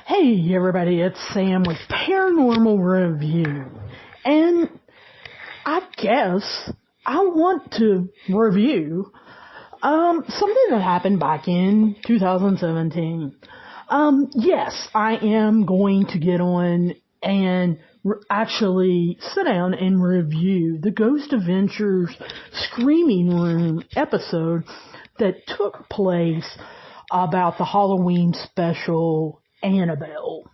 Hey everybody, it's Sam with Paranormal Review, and I guess I want to review something that happened back in 2017. Yes, I am going to get on and actually sit down and review the Ghost Adventures Screaming Room episode that took place about the Halloween special Annabelle.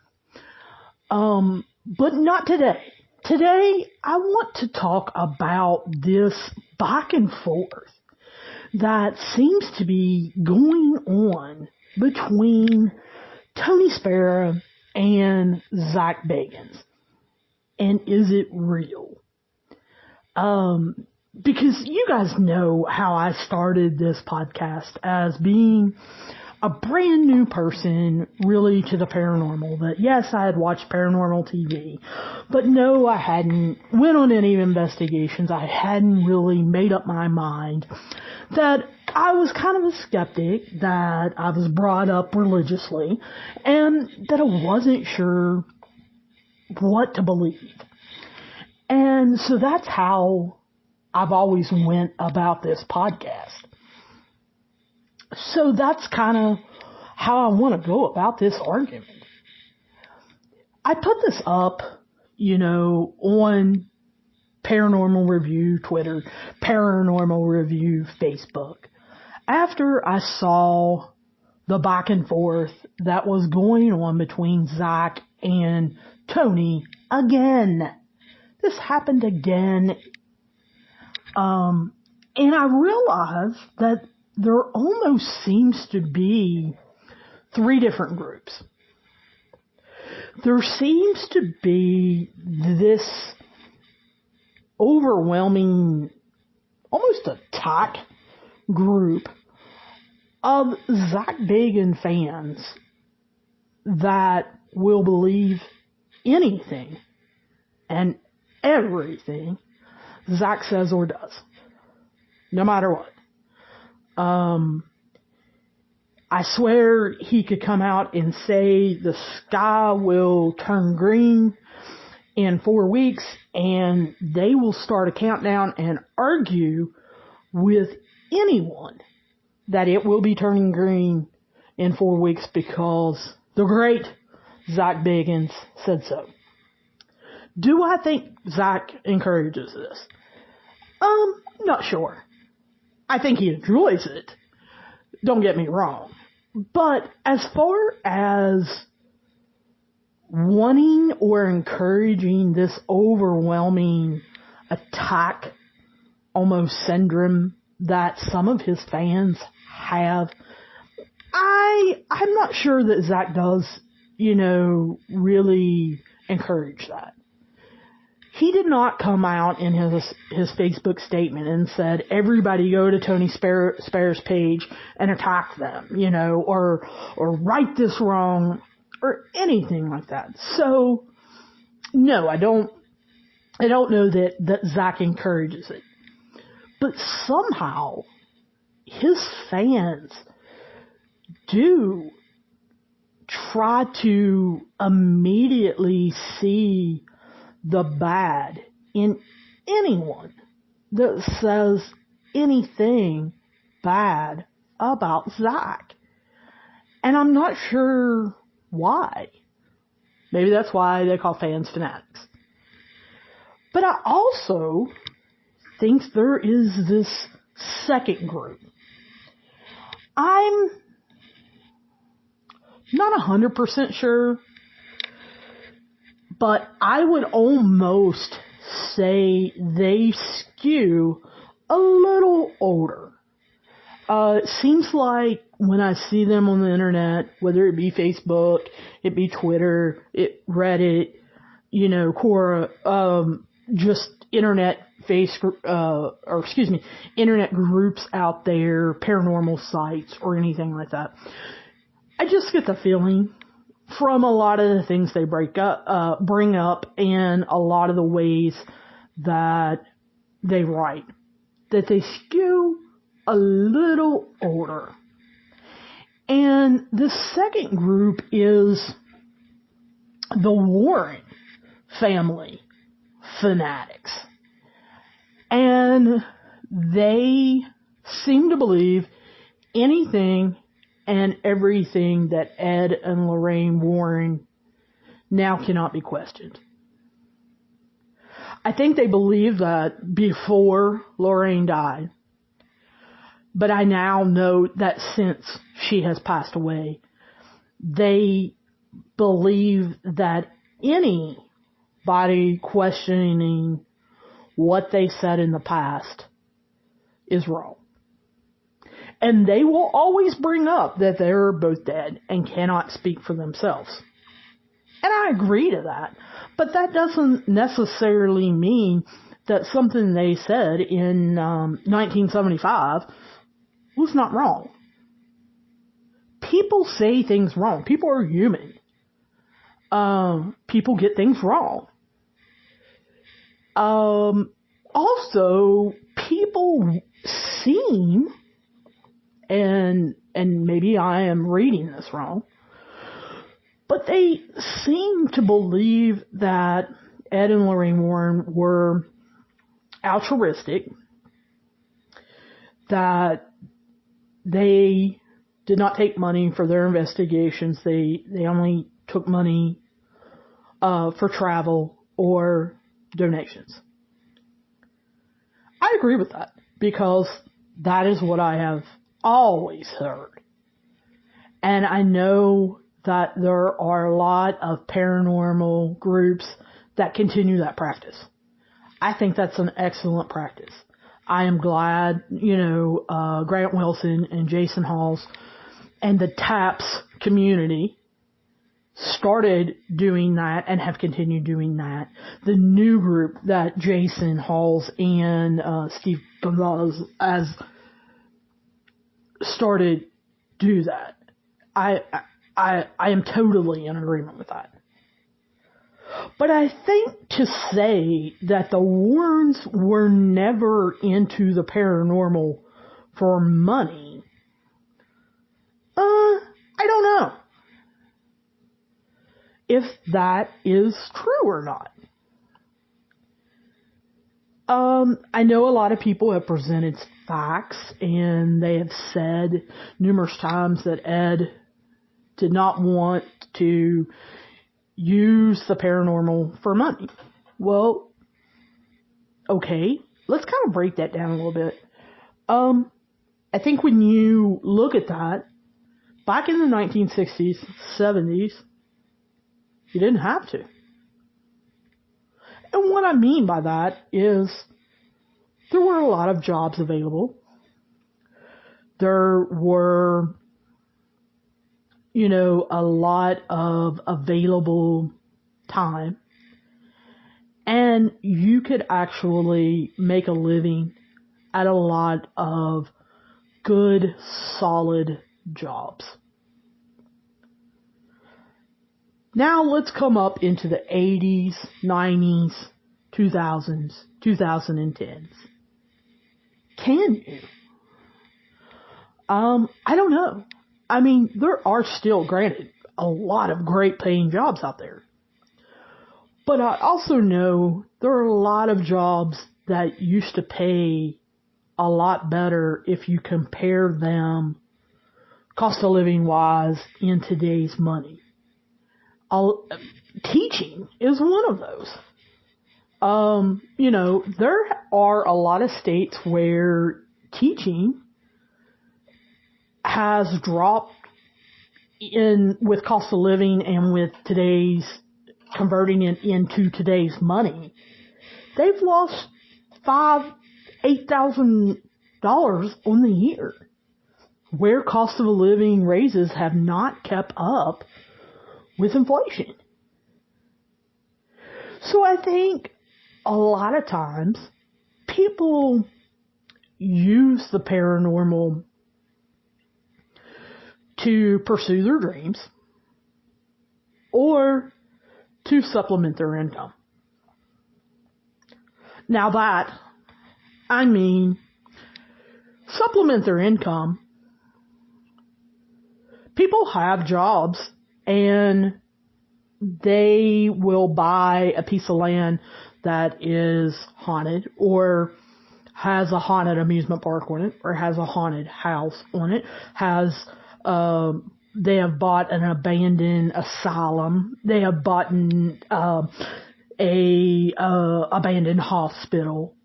But not today. Today, I want to talk about this back and forth that seems to be going on between Tony Spera and Zach Bagans. And is it real? Because you guys know how I started this podcast as being a brand new person really to the paranormal. That yes, I had watched paranormal TV, but no, I hadn't went on any investigations. I hadn't really made up my mind that I was kind of a skeptic, that I was brought up religiously, and that I wasn't sure what to believe. And so that's how I've always went about this podcast. So that's kind of how I want to go about this argument. I put this up, on Paranormal Review Twitter, Paranormal Review Facebook, after I saw the back and forth that was going on between Zach and Tony again. This happened again. And I realized that there almost seems to be three different groups. There seems to be this overwhelming, almost attack group of Zach Bagans fans that will believe anything and everything Zach says or does, no matter what. I swear he could come out and say the sky will turn green in 4 weeks, and they will start a countdown and argue with anyone that it will be turning green in 4 weeks because the great Zach Bagans said so. Do I think Zach encourages this? Not sure. I think he enjoys it. Don't get me wrong. But as far as wanting or encouraging this overwhelming attack, almost syndrome that some of his fans have, I'm not sure that Zach does, really encourage that. He did not come out in his Facebook statement and said, everybody go to Tony Spera's page and attack them, or right this wrong, or anything like that. So, no, I don't know that Zach encourages it. But somehow, his fans do try to immediately see the bad in anyone that says anything bad about Zach. And I'm not sure why. Maybe that's why they call fans fanatics. But I also think there is this second group. I'm not 100% sure, but I would almost say they skew a little older. It seems like when I see them on the internet, whether it be Facebook, it be Twitter, Reddit, Quora, just internet internet groups out there, paranormal sites or anything like that. I just get the feeling from a lot of the things they bring up, and a lot of the ways that they write, that they skew a little older. And the second group is the Warren family fanatics. And they seem to believe anything and everything that Ed and Lorraine Warren now cannot be questioned. I think they believed that before Lorraine died, but I now know that since she has passed away, they believe that anybody questioning what they said in the past is wrong. And they will always bring up that they're both dead and cannot speak for themselves. And I agree to that. But that doesn't necessarily mean that something they said in 1975 was not wrong. People say things wrong. People are human. People get things wrong. Also, people seem, and maybe I am reading this wrong, but they seem to believe that Ed and Lorraine Warren were altruistic, that they did not take money for their investigations. They only took money for travel or donations. I agree with that because that is what I have always heard. And I know that there are a lot of paranormal groups that continue that practice. I think that's an excellent practice. I am glad, Grant Wilson and Jason Halls and the TAPS community started doing that and have continued doing that. The new group that Jason Halls and Steve Bagans has started do that. I am totally in agreement with that. But I think to say that the Warrens were never into the paranormal for money, I don't know if that is true or not. I know a lot of people have presented facts, and they have said numerous times that Ed did not want to use the paranormal for money. Well, okay, let's kind of break that down a little bit. I think when you look at that, back in the 1960s, 70s, you didn't have to. And what I mean by that is there were a lot of jobs available. There were, a lot of available time. And you could actually make a living at a lot of good, solid jobs. Now let's come up into the 80s, 90s, 2000s, 2010s. Can you? I don't know. I mean, there are still, granted, a lot of great paying jobs out there. But I also know there are a lot of jobs that used to pay a lot better if you compare them cost of living wise in today's money. Teaching is one of those. There are a lot of states where teaching has dropped in with cost of living and with today's converting it into today's money. They've lost $8,000 on the year, where cost of living raises have not kept up with inflation. So I think a lot of times people use the paranormal to pursue their dreams or to supplement their income. Now that, I mean, supplement their income. People have jobs and they will buy a piece of land that is haunted or has a haunted amusement park on it or has a haunted house on it, they have bought an abandoned asylum. They have bought a abandoned hospital.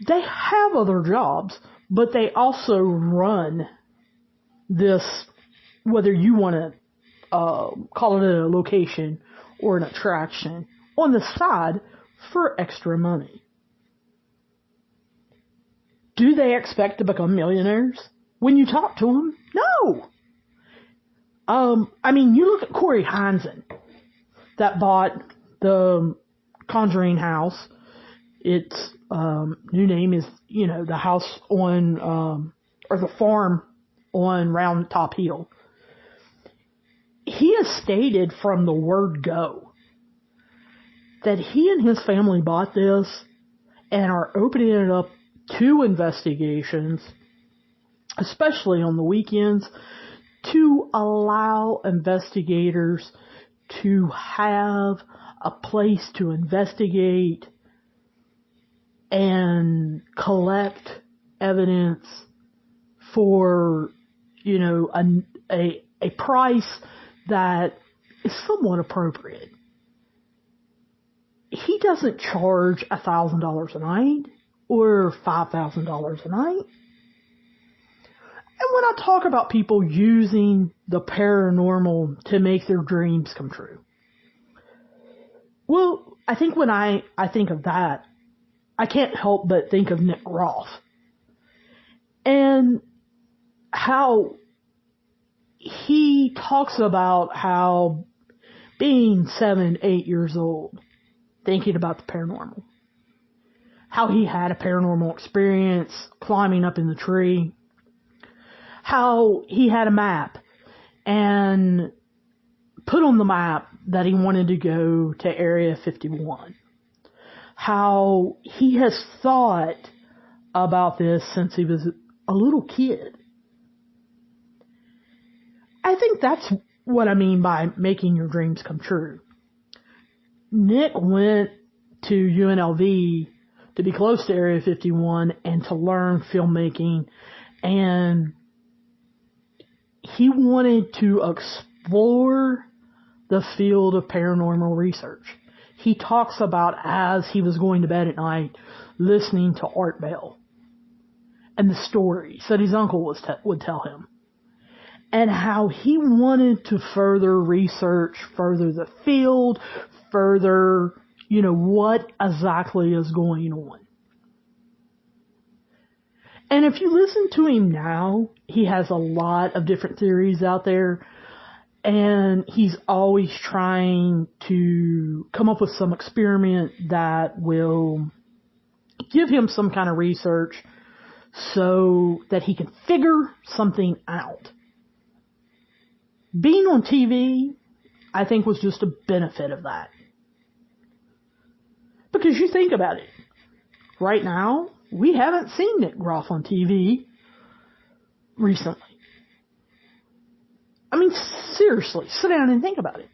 They have other jobs, but they also run this, whether you want to call it a location or an attraction, on the side for extra money. Do they expect to become millionaires when you talk to them? No. I mean, you look at Corey Heinzen that bought the Conjuring house. Its new name is, the house on, or the farm on Round Top Hill. He has stated from the word go that he and his family bought this and are opening it up to investigations, especially on the weekends, to allow investigators to have a place to investigate and collect evidence for, a price that is somewhat appropriate. He doesn't charge $1,000 a night or $5,000 a night. And when I talk about people using the paranormal to make their dreams come true, well, I think when I think of that, I can't help but think of Nick Groff and how he talks about how being 7, 8 years old, thinking about the paranormal, how he had a paranormal experience climbing up in the tree, how he had a map and put on the map that he wanted to go to Area 51, how he has thought about this since he was a little kid. I think that's what I mean by making your dreams come true. Nick went to UNLV to be close to Area 51 and to learn filmmaking, and he wanted to explore the field of paranormal research. He talks about as he was going to bed at night listening to Art Bell and the stories that his uncle would tell him, and how he wanted to further research, further the field, further, what exactly is going on. And if you listen to him now, he has a lot of different theories out there, and he's always trying to come up with some experiment that will give him some kind of research so that he can figure something out. Being on TV, I think, was just a benefit of that. Because you think about it. Right now, we haven't seen Nick Groff on TV recently. I mean, seriously, sit down and think about it.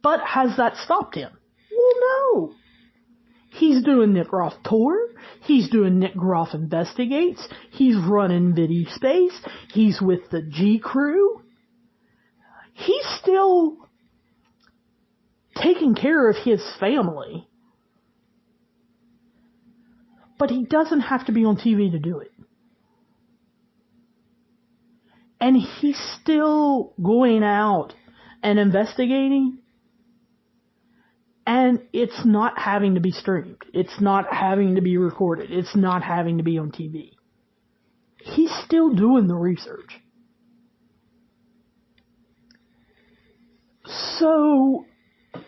But has that stopped him? Well, no. He's doing Nick Groff Tour. He's doing Nick Groff Investigates. He's running Video Space. He's with the G Crew. He's still taking care of his family. But he doesn't have to be on TV to do it. And he's still going out and investigating. And it's not having to be streamed. It's not having to be recorded. It's not having to be on TV. He's still doing the research. So,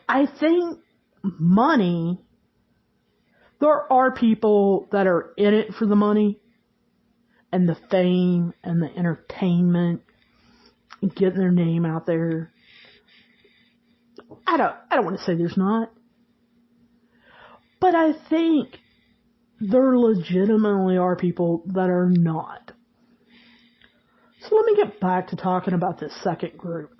I think money, there are people that are in it for the money and the fame and the entertainment and getting their name out there. I don't want to say there's not. But I think there legitimately are people that are not. So let me get back to talking about this second group.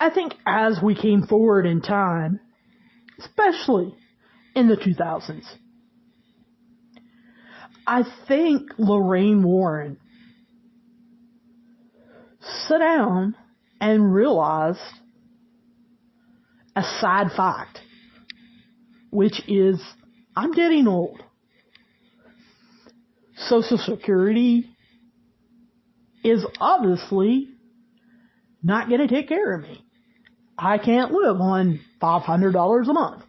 I think as we came forward in time, especially in the 2000s, I think Lorraine Warren sat down and realized a sad fact, which is I'm getting old. Social Security is obviously not going to take care of me. I can't live on $500 a month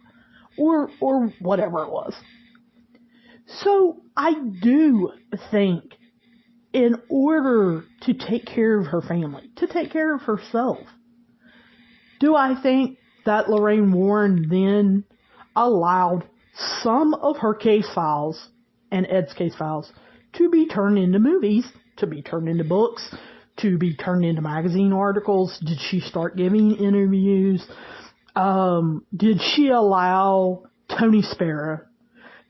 or whatever it was. So I do think in order to take care of her family, to take care of herself, do I think that Lorraine Warren then allowed some of her case files and Ed's case files to be turned into movies, to be turned into books, to be turned into magazine articles? Did she start giving interviews? Did she allow Tony Spera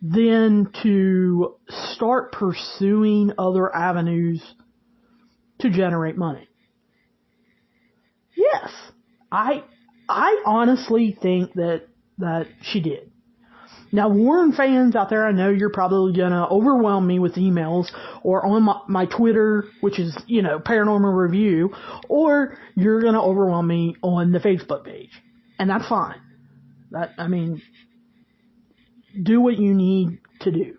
then to start pursuing other avenues to generate money? Yes, I honestly think that she did. Now, Warren fans out there, I know you're probably going to overwhelm me with emails or on my Twitter, which is, Paranormal Review, or you're going to overwhelm me on the Facebook page. And that's fine. Do what you need to do.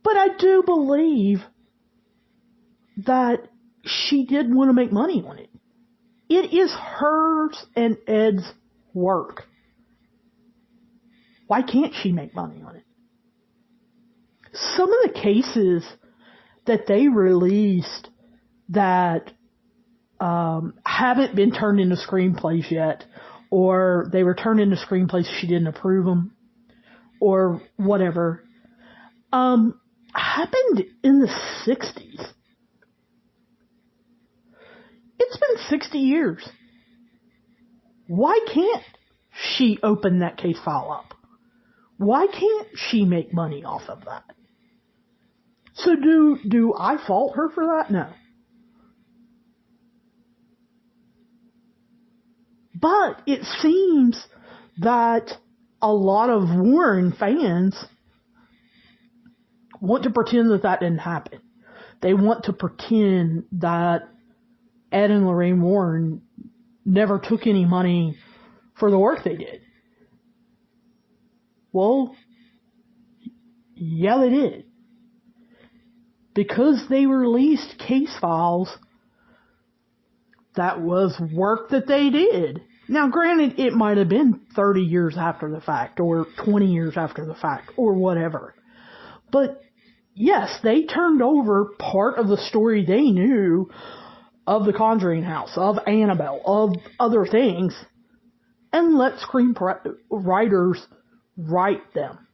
But I do believe that she did want to make money on it. It is hers and Ed's work. Why can't she make money on it? Some of the cases that they released that haven't been turned into screenplays yet, or they were turned into screenplays, she didn't approve them, or whatever, happened in the 60s. It's been 60 years. Why can't she open that case file up? Why can't she make money off of that? So do I fault her for that? No. But it seems that a lot of Warren fans want to pretend that didn't happen. They want to pretend that Ed and Lorraine Warren never took any money for the work they did. Well, yeah, they did. Because they released case files, that was work that they did. Now, granted, it might have been 30 years after the fact, or 20 years after the fact, or whatever. But, yes, they turned over part of the story they knew of the Conjuring House, of Annabelle, of other things, and let screenwriters write them.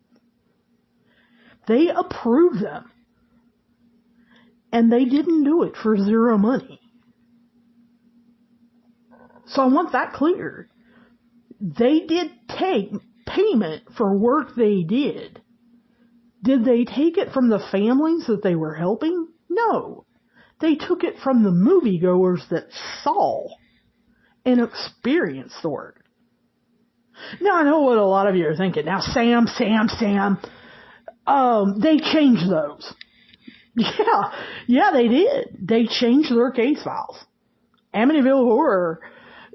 They approved them. And they didn't do it for zero money. So I want that clear. They did take payment for work they did. Did they take it from the families that they were helping? No. They took it from the moviegoers that saw and experienced the work. Now, I know what a lot of you are thinking. Now, Sam, they changed those. Yeah, they did. They changed their case files. Amityville Horror,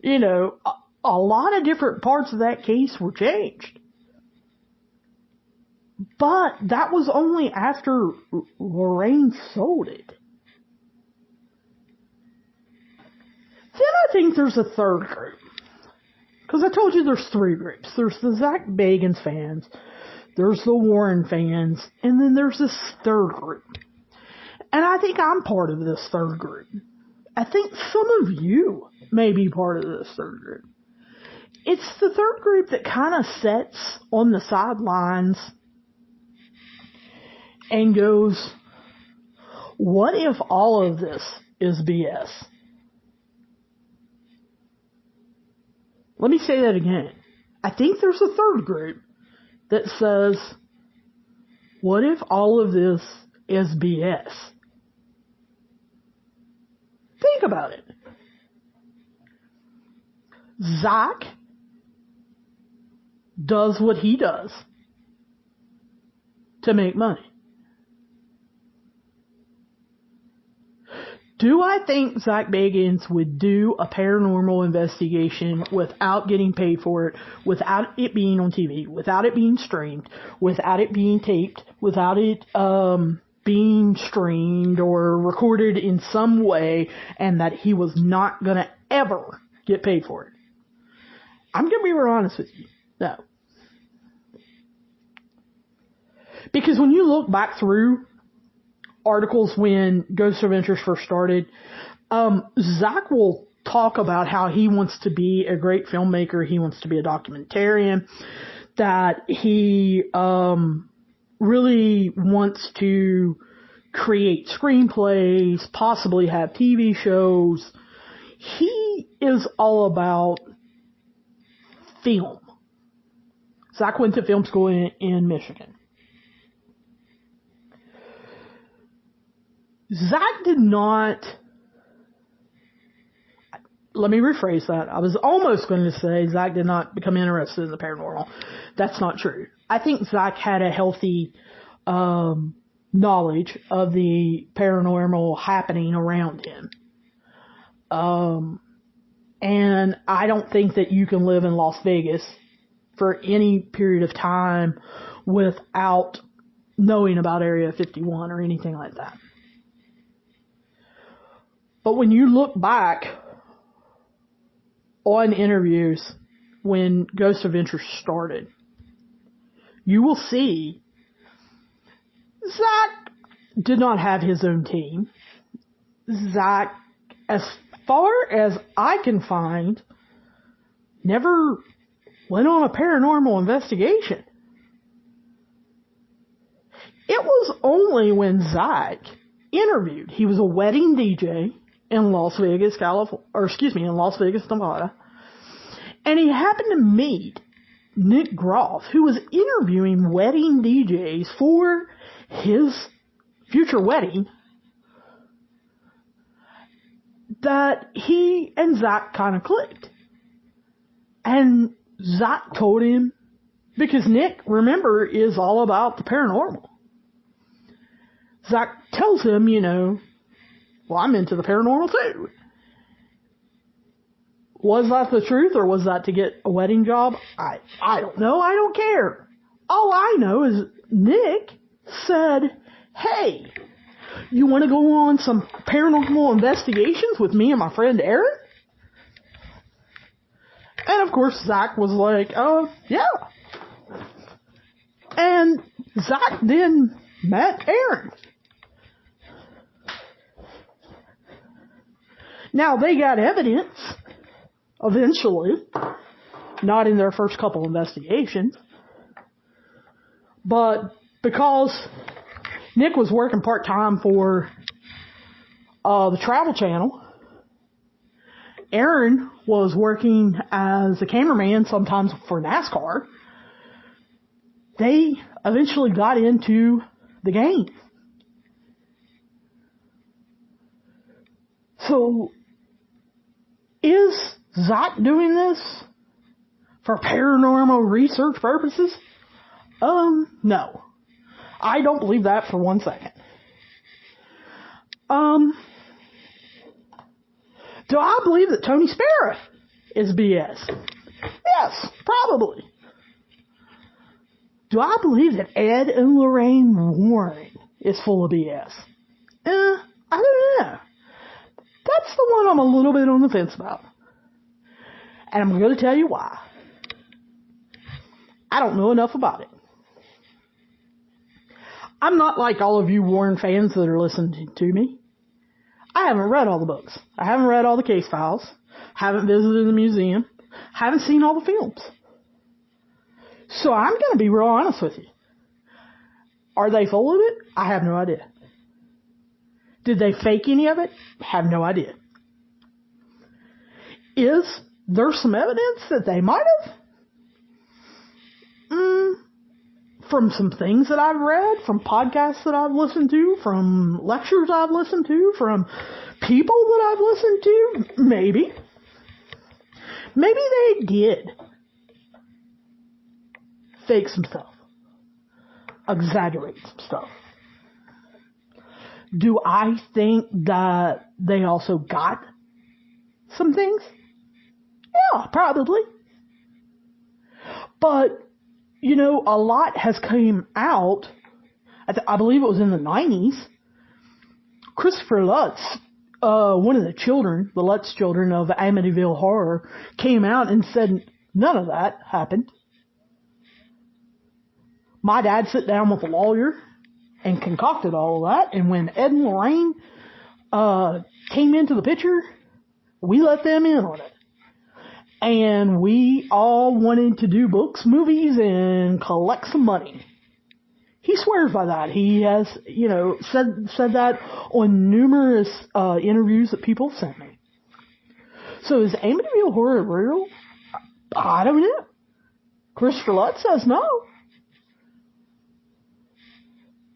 a lot of different parts of that case were changed. But that was only after Lorraine sold it. Then I think there's a third group. Because I told you there's three groups. There's the Zach Bagans fans, there's the Warren fans, and then there's this third group. And I think I'm part of this third group. I think some of you may be part of this third group. It's the third group that kind of sits on the sidelines and goes, what if all of this is BS? Let me say that again. I think there's a third group that says, what if all of this is BS? Think about it. Zach does what he does to make money. Do I think Zach Bagans would do a paranormal investigation without getting paid for it, without it being on TV, without it being streamed, without it being taped, without it being streamed or recorded in some way, and that he was not going to ever get paid for it? I'm going to be real honest with you. No. Because when you look back through articles when Ghost Adventures first started, Zach will talk about how he wants to be a great filmmaker, he wants to be a documentarian, that he really wants to create screenplays, possibly have TV shows. He is all about film. Zach went to film school in Michigan. Zach did not, let me rephrase that. I was almost going to say Zach did not become interested in the paranormal. That's not true. I think Zach had a healthy knowledge of the paranormal happening around him. And I don't think that you can live in Las Vegas for any period of time without knowing about Area 51 or anything like that. But when you look back on interviews when Ghost Adventures started, you will see Zach did not have his own team. Zach, as far as I can find, never went on a paranormal investigation. It was only when Zach interviewed, he was a wedding DJ in Las Vegas, in Las Vegas, Nevada. And he happened to meet Nick Groff, who was interviewing wedding DJs for his future wedding, that he and Zach kind of clicked. And Zach told him, because Nick, remember, is all about the paranormal. Zach tells him, well, I'm into the paranormal too. Was that the truth, or was that to get a wedding job? I don't know. I don't care. All I know is Nick said, hey, you want to go on some paranormal investigations with me and my friend Aaron? And of course, Zach was like, yeah. And Zach then met Aaron. Now, they got evidence, eventually, not in their first couple investigations, but because Nick was working part-time for the Travel Channel, Aaron was working as a cameraman sometimes for NASCAR, they eventually got into the game. So, is Zach doing this for paranormal research purposes? No. I don't believe that for 1 second. Do I believe that Tony Spera is BS? Yes, probably. Do I believe that Ed and Lorraine Warren is full of BS? I don't know. That's the one I'm a little bit on the fence about. And I'm going to tell you why. I don't know enough about it. I'm not like all of you Warren fans that are listening to me. I haven't read all the books. I haven't read all the case files. Haven't visited the museum. Haven't seen all the films. So I'm going to be real honest with you. Are they full of it? I have no idea. Did they fake any of it? Have no idea. Is there some evidence that they might have? From some things that I've read, from podcasts that I've listened to, from lectures I've listened to, from people that I've listened to? Maybe. Maybe they did fake some stuff, exaggerate some stuff. Do I think that they also got some things? Yeah, probably. But, you know, a lot has came out, I believe it was in the 90s. Christopher Lutz, one of the children, the Lutz children of Amityville Horror, came out and said none of that happened. My dad sat down with a lawyer and concocted all of that, and when Ed and Lorraine came into the picture, we let them in on it. And we all wanted to do books, movies, and collect some money. He swears by that. He has, you know, said that on numerous interviews that people sent me. So is Amityville Horror real? I don't know. Christopher Lutz says no.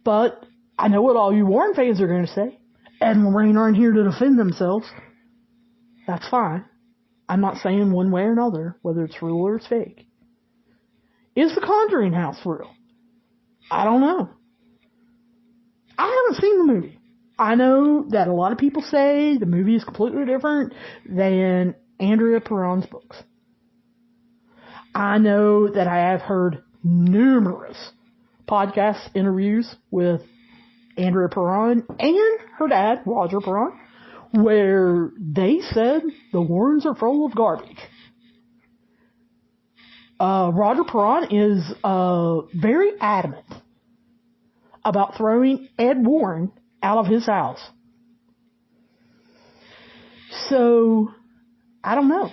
But I know what all you Warren fans are going to say. Ed and Lorraine aren't here to defend themselves. That's fine. I'm not saying one way or another whether it's real or it's fake. Is the Conjuring house real? I don't know. I haven't seen the movie. I know that a lot of people say the movie is completely different than Andrea Perron's books. I know that I have heard numerous podcast interviews with Andrea Perron and her dad, Roger Perron, where they said the Warrens are full of garbage. Roger Perron is very adamant about throwing Ed Warren out of his house. So, I don't know.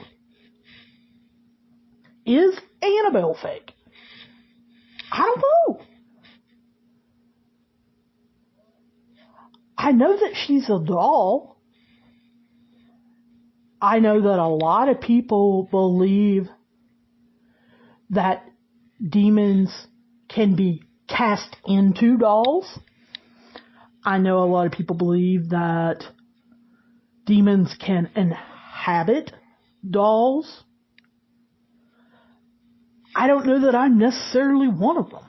Is Annabelle fake? I don't know. I know that she's a doll. I know that a lot of people believe that demons can be cast into dolls. I know a lot of people believe that demons can inhabit dolls. I don't know that I'm necessarily one of them.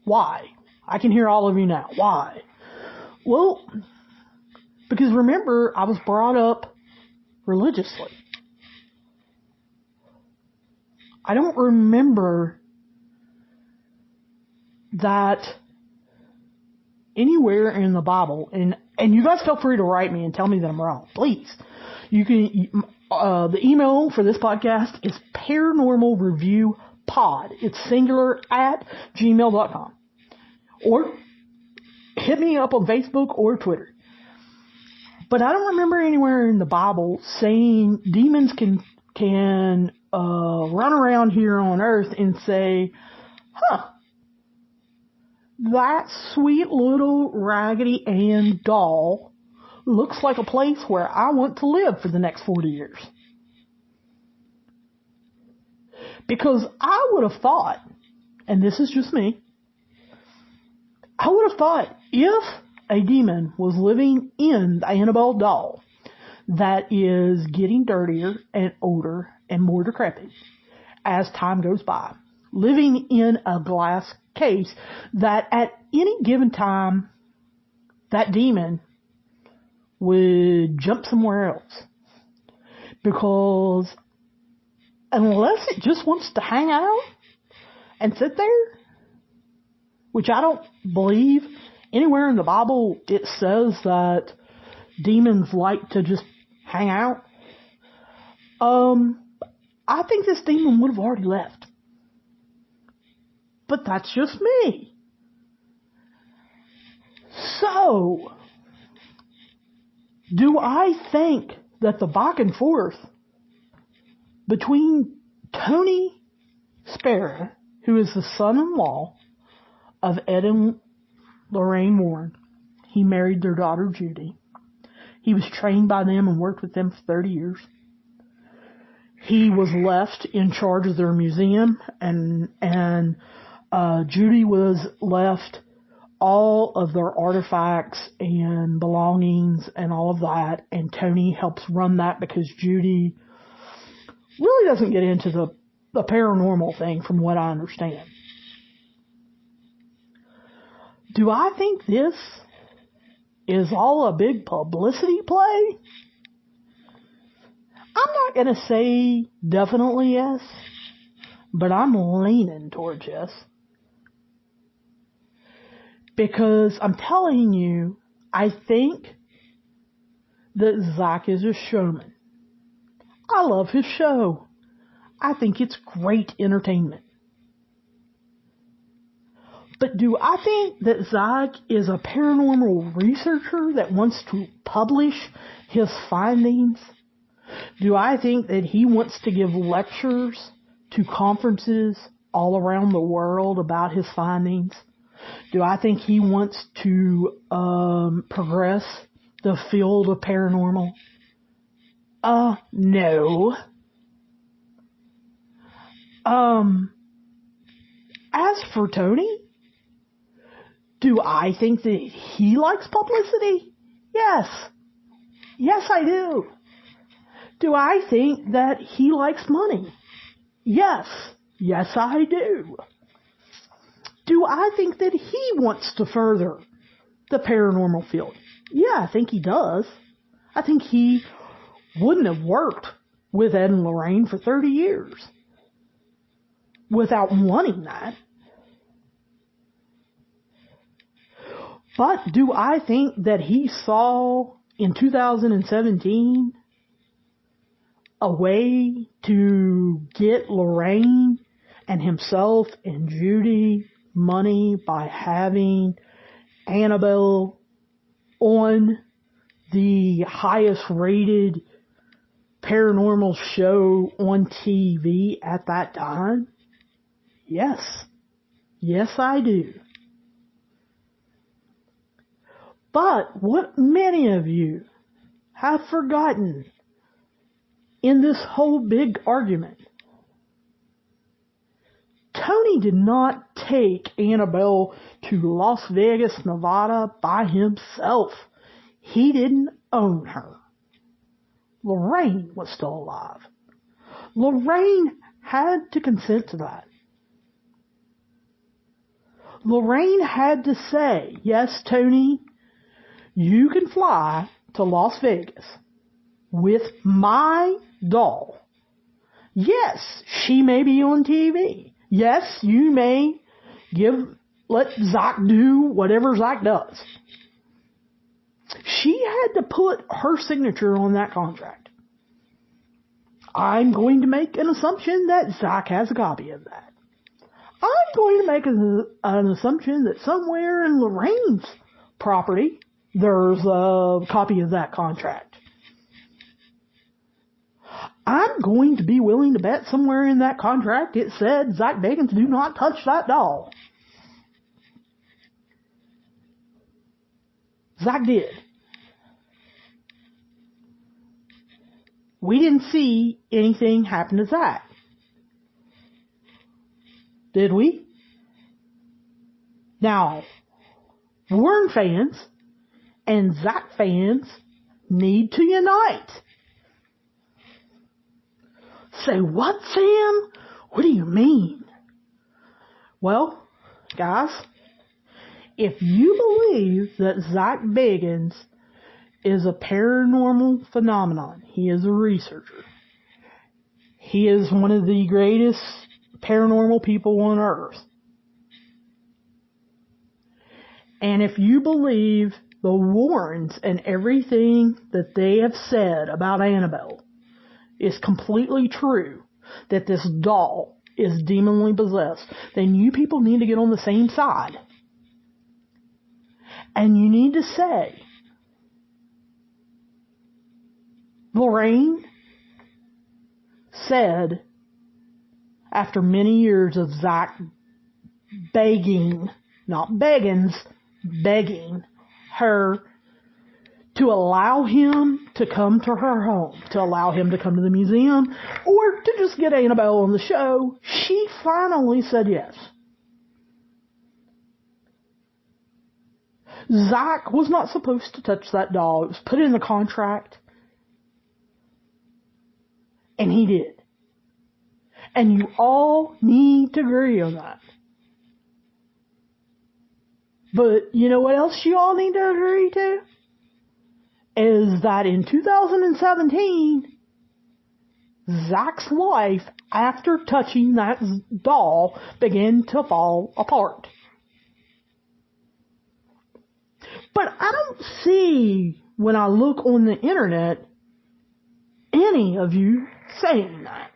Why? I can hear all of you now. Why? Well, because remember, I was brought up religiously. I don't remember that anywhere in the Bible, and you guys feel free to write me and tell me that I'm wrong, please. You can, the email for this podcast is paranormalreviewpod. It's singular at gmail.com. Or hit me up on Facebook or Twitter. But I don't remember anywhere in the Bible saying demons can run around here on earth and say, that sweet little Raggedy Ann doll looks like a place where I want to live for the next 40 years. Because I would have thought, and this is just me, I would have thought if a demon was living in the Annabelle doll that is getting dirtier and older and more decrepit as time goes by, living in a glass case, that at any given time that demon would jump somewhere else. Because unless it just wants to hang out and sit there, which I don't believe anywhere in the Bible it says that demons like to just hang out, I think this demon would have already left. But that's just me. So, do I think that the back and forth between Tony Spera, who is the son-in-law of Ed and Lorraine Warren, he married their daughter Judy. He was trained by them and worked with them for 30 years. He was left in charge of their museum, and Judy was left all of their artifacts and belongings and all of that, and Tony helps run that because Judy really doesn't get into the paranormal thing from what I understand. Do I think this is all a big publicity play? I'm not going to say definitely yes, but I'm leaning towards yes. Because I'm telling you, I think that Zach is a showman. I love his show. I think it's great entertainment. But do I think that Zach is a paranormal researcher that wants to publish his findings? Do I think that he wants to give lectures to conferences all around the world about his findings? Do I think he wants to progress the field of paranormal? No. As for Tony, do I think that he likes publicity? Yes. Yes, I do. Do I think that he likes money? Yes. Yes, I do. Do I think that he wants to further the paranormal field? Yeah, I think he does. I think he wouldn't have worked with Ed and Lorraine for 30 years without wanting that. But do I think that he saw in 2017 a way to get Lorraine and himself and Judy money by having Annabelle on the highest rated paranormal show on TV at that time? Yes. Yes, I do. But what many of you have forgotten in this whole big argument, Tony did not take Annabelle to Las Vegas, Nevada by himself. He didn't own her. Lorraine was still alive. Lorraine had to consent to that. Lorraine had to say, yes, Tony, you can fly to Las Vegas with my doll. Yes, she may be on TV. Yes, you may let Zach do whatever Zach does. She had to put her signature on that contract. I'm going to make an assumption that Zach has a copy of that. I'm going to make an assumption that somewhere in Lorraine's property, there's a copy of that contract. I'm going to be willing to bet somewhere in that contract it said, Zach Bagans, do not touch that doll. Zach did. We didn't see anything happen to Zach. Did we? Now, Warren fans and Zach fans need to unite. Say, what, Sam? What do you mean? Well, guys, if you believe that Zach Bagans is a paranormal phenomenon, he is a researcher. He is one of the greatest paranormal people on earth. And if you believe the Warrens and everything that they have said about Annabelle is completely true, that this doll is demonly possessed, then you people need to get on the same side. And you need to say, Lorraine said, after many years of Zach begging, not Bagans, begging her to allow him to come to her home, to allow him to come to the museum, or to just get Annabelle on the show, she finally said yes. Zach was not supposed to touch that doll. It was put in the contract. And he did. And you all need to agree on that. But you know what else you all need to agree to? Is that in 2017, Zach's life, after touching that doll, began to fall apart. But I don't see, when I look on the internet, any of you saying that.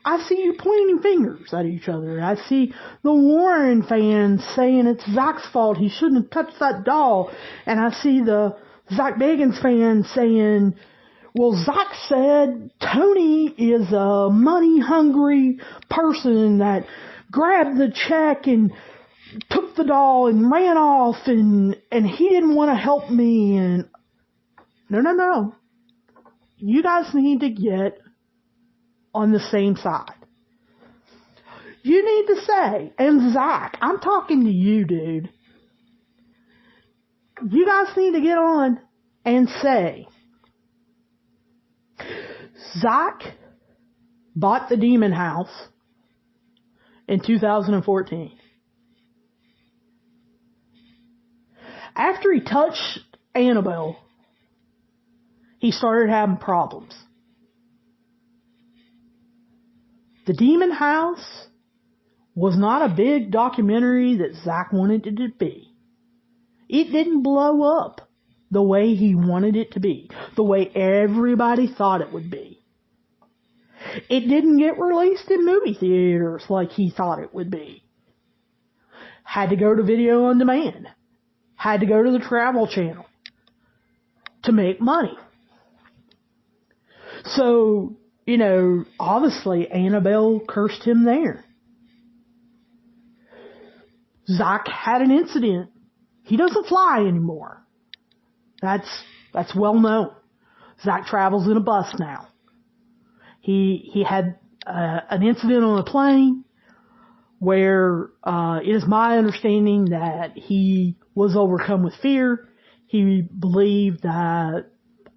I see you pointing fingers at each other. I see the Warren fans saying it's Zach's fault. He shouldn't have touched that doll. And I see the Zach Bagans fans saying, well, Zach said Tony is a money-hungry person that grabbed the check and took the doll and ran off and he didn't want to help me. And no. You guys need to get on the same side. You need to say, and Zach, I'm talking to you, dude. You guys need to get on and say, Zach bought the Demon House in 2014. After he touched Annabelle, he started having problems. The Demon House was not a big documentary that Zach wanted it to be. It didn't blow up the way he wanted it to be, the way everybody thought it would be. It didn't get released in movie theaters like he thought it would be. Had to go to video on demand. Had to go to the Travel Channel to make money. So, you know, obviously Annabelle cursed him there. Zach had an incident. He doesn't fly anymore. That's well known. Zach travels in a bus now. He had an incident on a plane where it is my understanding that he was overcome with fear. He believed that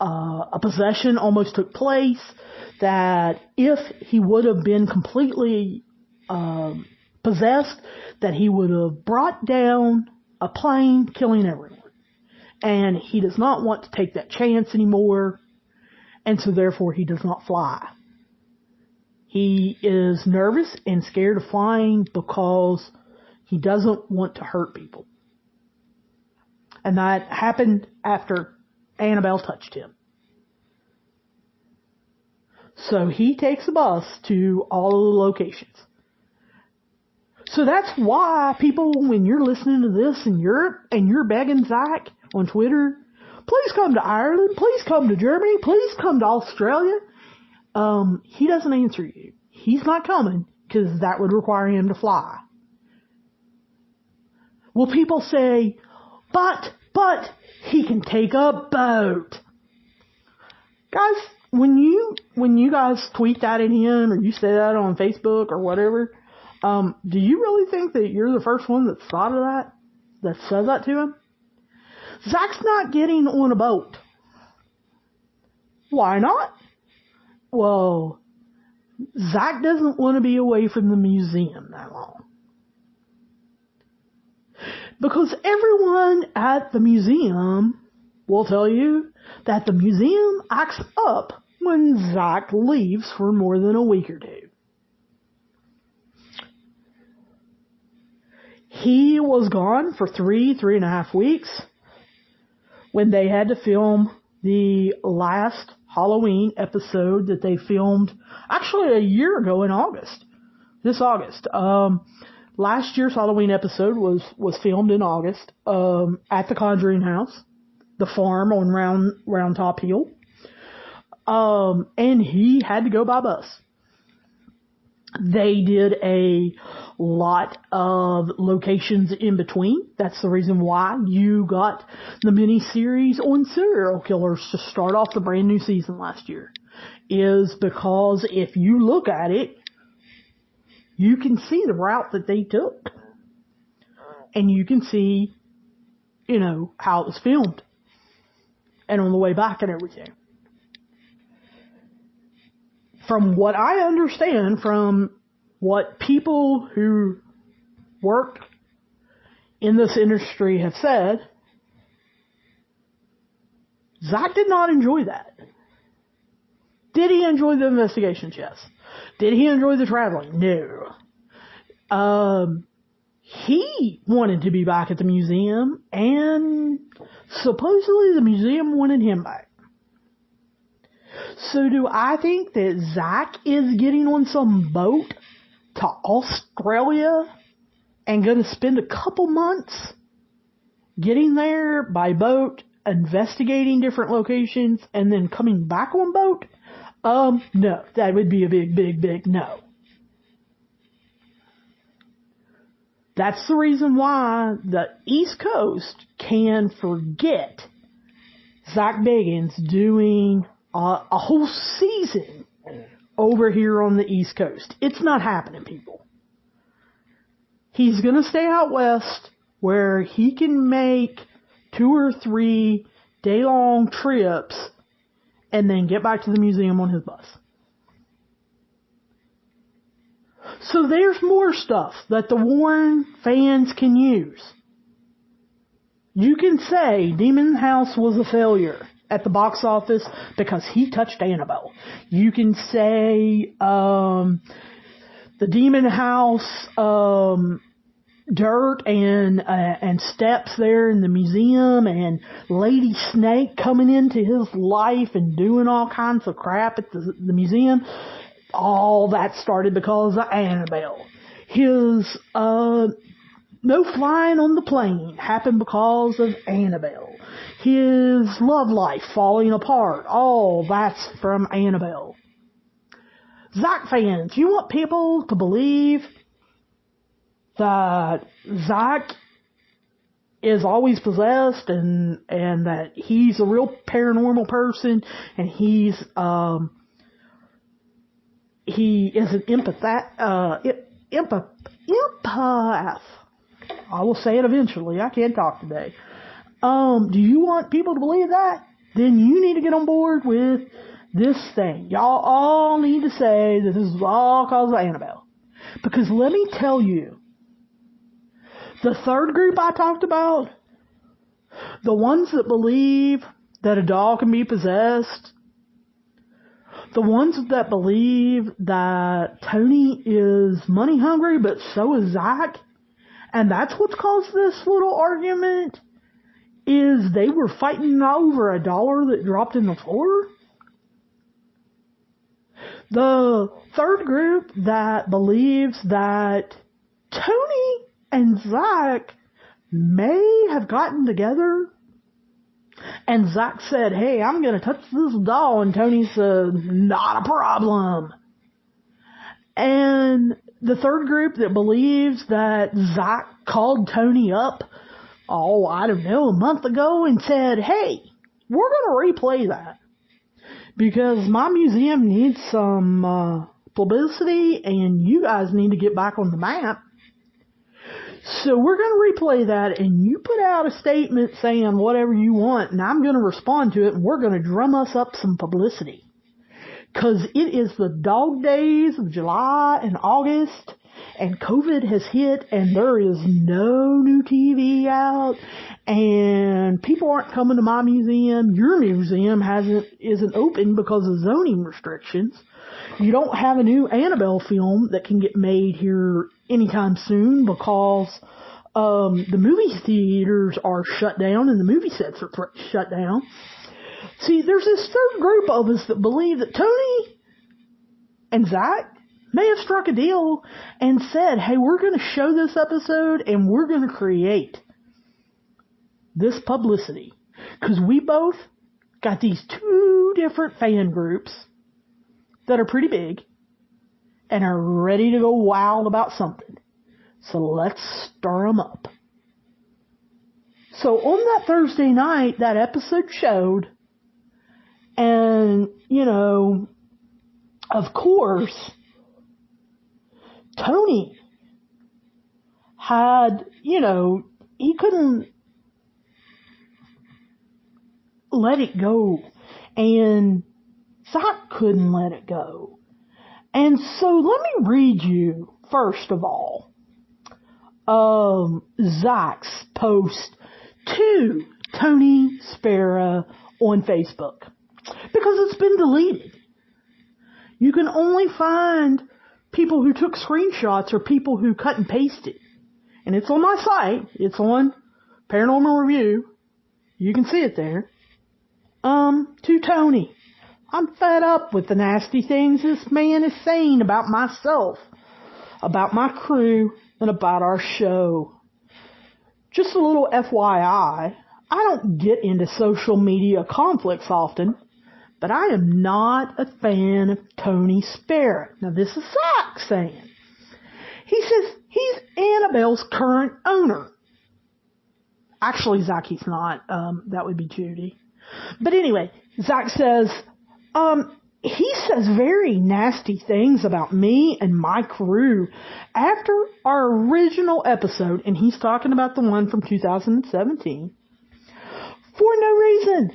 a possession almost took place, that if he would have been completely possessed, that he would have brought down a plane, killing everyone. And he does not want to take that chance anymore, and so therefore he does not fly. He is nervous and scared of flying because he doesn't want to hurt people. And that happened after Annabelle touched him. So he takes a bus to all of the locations. So that's why people, when you're listening to this in Europe and you're begging Zach on Twitter, please come to Ireland, please come to Germany, please come to Australia, he doesn't answer you. He's not coming because that would require him to fly. Well, people say, but he can take a boat. Guys, when you guys tweet that at him or you say that on Facebook or whatever, do you really think that you're the first one that's thought of that? That says that to him? Zach's not getting on a boat. Why not? Well, Zach doesn't want to be away from the museum that long. Because everyone at the museum will tell you that the museum acts up when Zach leaves for more than a week or two. He was gone for 3.5 weeks when they had to film the last Halloween episode that they filmed actually a year ago in August. This August. Last year's Halloween episode was filmed in August at the Conjuring House, the farm on Round Top Hill. And he had to go by bus. They did a lot of locations in between. That's the reason why you got the mini-series on serial killers to start off the brand new season last year. Is because if you look at it, you can see the route that they took. And you can see how it was filmed and on the way back and everything. From what I understand, from what people who work in this industry have said, Zach did not enjoy that. Did he enjoy the investigations? Yes. Did he enjoy the traveling? No. He wanted to be back at the museum, and supposedly the museum wanted him back. So do I think that Zach is getting on some boat to Australia and going to spend a couple months getting there by boat, investigating different locations, and then coming back on boat? No, that would be a big no. That's the reason why the East Coast can forget Zach Bagans doing a whole season over here on the East Coast. It's not happening, people. He's going to stay out west where he can make 2 or 3 day-long trips and then get back to the museum on his bus. So there's more stuff that the Warren fans can use. You can say Demon House was a failure at the box office because he touched Annabelle. You can say the Demon House dirt and steps there in the museum and Lady Snake coming into his life and doing all kinds of crap at the museum. All that started because of Annabelle. His no flying on the plane happened because of Annabelle. His love life falling apart. All that's from Annabelle. Zach fans, you want people to believe that Zach is always possessed and that he's a real paranormal person and he is an empath. I will say it eventually. I can't talk today. Do you want people to believe that? Then you need to get on board with this thing. Y'all all need to say that this is all because of Annabelle. Because let me tell you, the third group I talked about, the ones that believe that a doll can be possessed, the ones that believe that Tony is money hungry, but so is Zach, and that's what's caused this little argument, is they were fighting over $1 that dropped in the floor. The third group that believes that Tony and Zach may have gotten together, and Zach said, hey, I'm going to touch this doll, and Tony said, not a problem. And the third group that believes that Zach called Tony up, I don't know, a month ago and said, hey, we're going to replay that because my museum needs some publicity and you guys need to get back on the map. So we're going to replay that, and you put out a statement saying whatever you want, and I'm going to respond to it, and we're going to drum us up some publicity. Because it is the dog days of July and August, and COVID has hit, and there is no new TV out, and people aren't coming to my museum. Your museum isn't open because of zoning restrictions. You don't have a new Annabelle film that can get made here anytime soon because the movie theaters are shut down and the movie sets are shut down. See, there's this third group of us that believe that Tony and Zach may have struck a deal and said, hey, we're going to show this episode and we're going to create this publicity. Because we both got these 2 different fan groups that are pretty big and are ready to go wild about something. So let's stir them up. So on that Thursday night, that episode showed, and, of course, Tony had, he couldn't let it go. And Zach couldn't let it go. And so let me read you, first of all, Zach's post to Tony Spera on Facebook. Because it's been deleted. You can only find people who took screenshots or people who cut and pasted. And it's on my site. It's on Paranormal Review. You can see it there. To Tony. I'm fed up with the nasty things this man is saying about myself, about my crew, and about our show. Just a little FYI, I don't get into social media conflicts often, but I am not a fan of Tony Spera. Now this is Zach saying. He says he's Annabelle's current owner. Actually, Zach, he's not. That would be Judy. But anyway, Zach says, he says very nasty things about me and my crew after our original episode, and he's talking about the one from 2017, for no reason.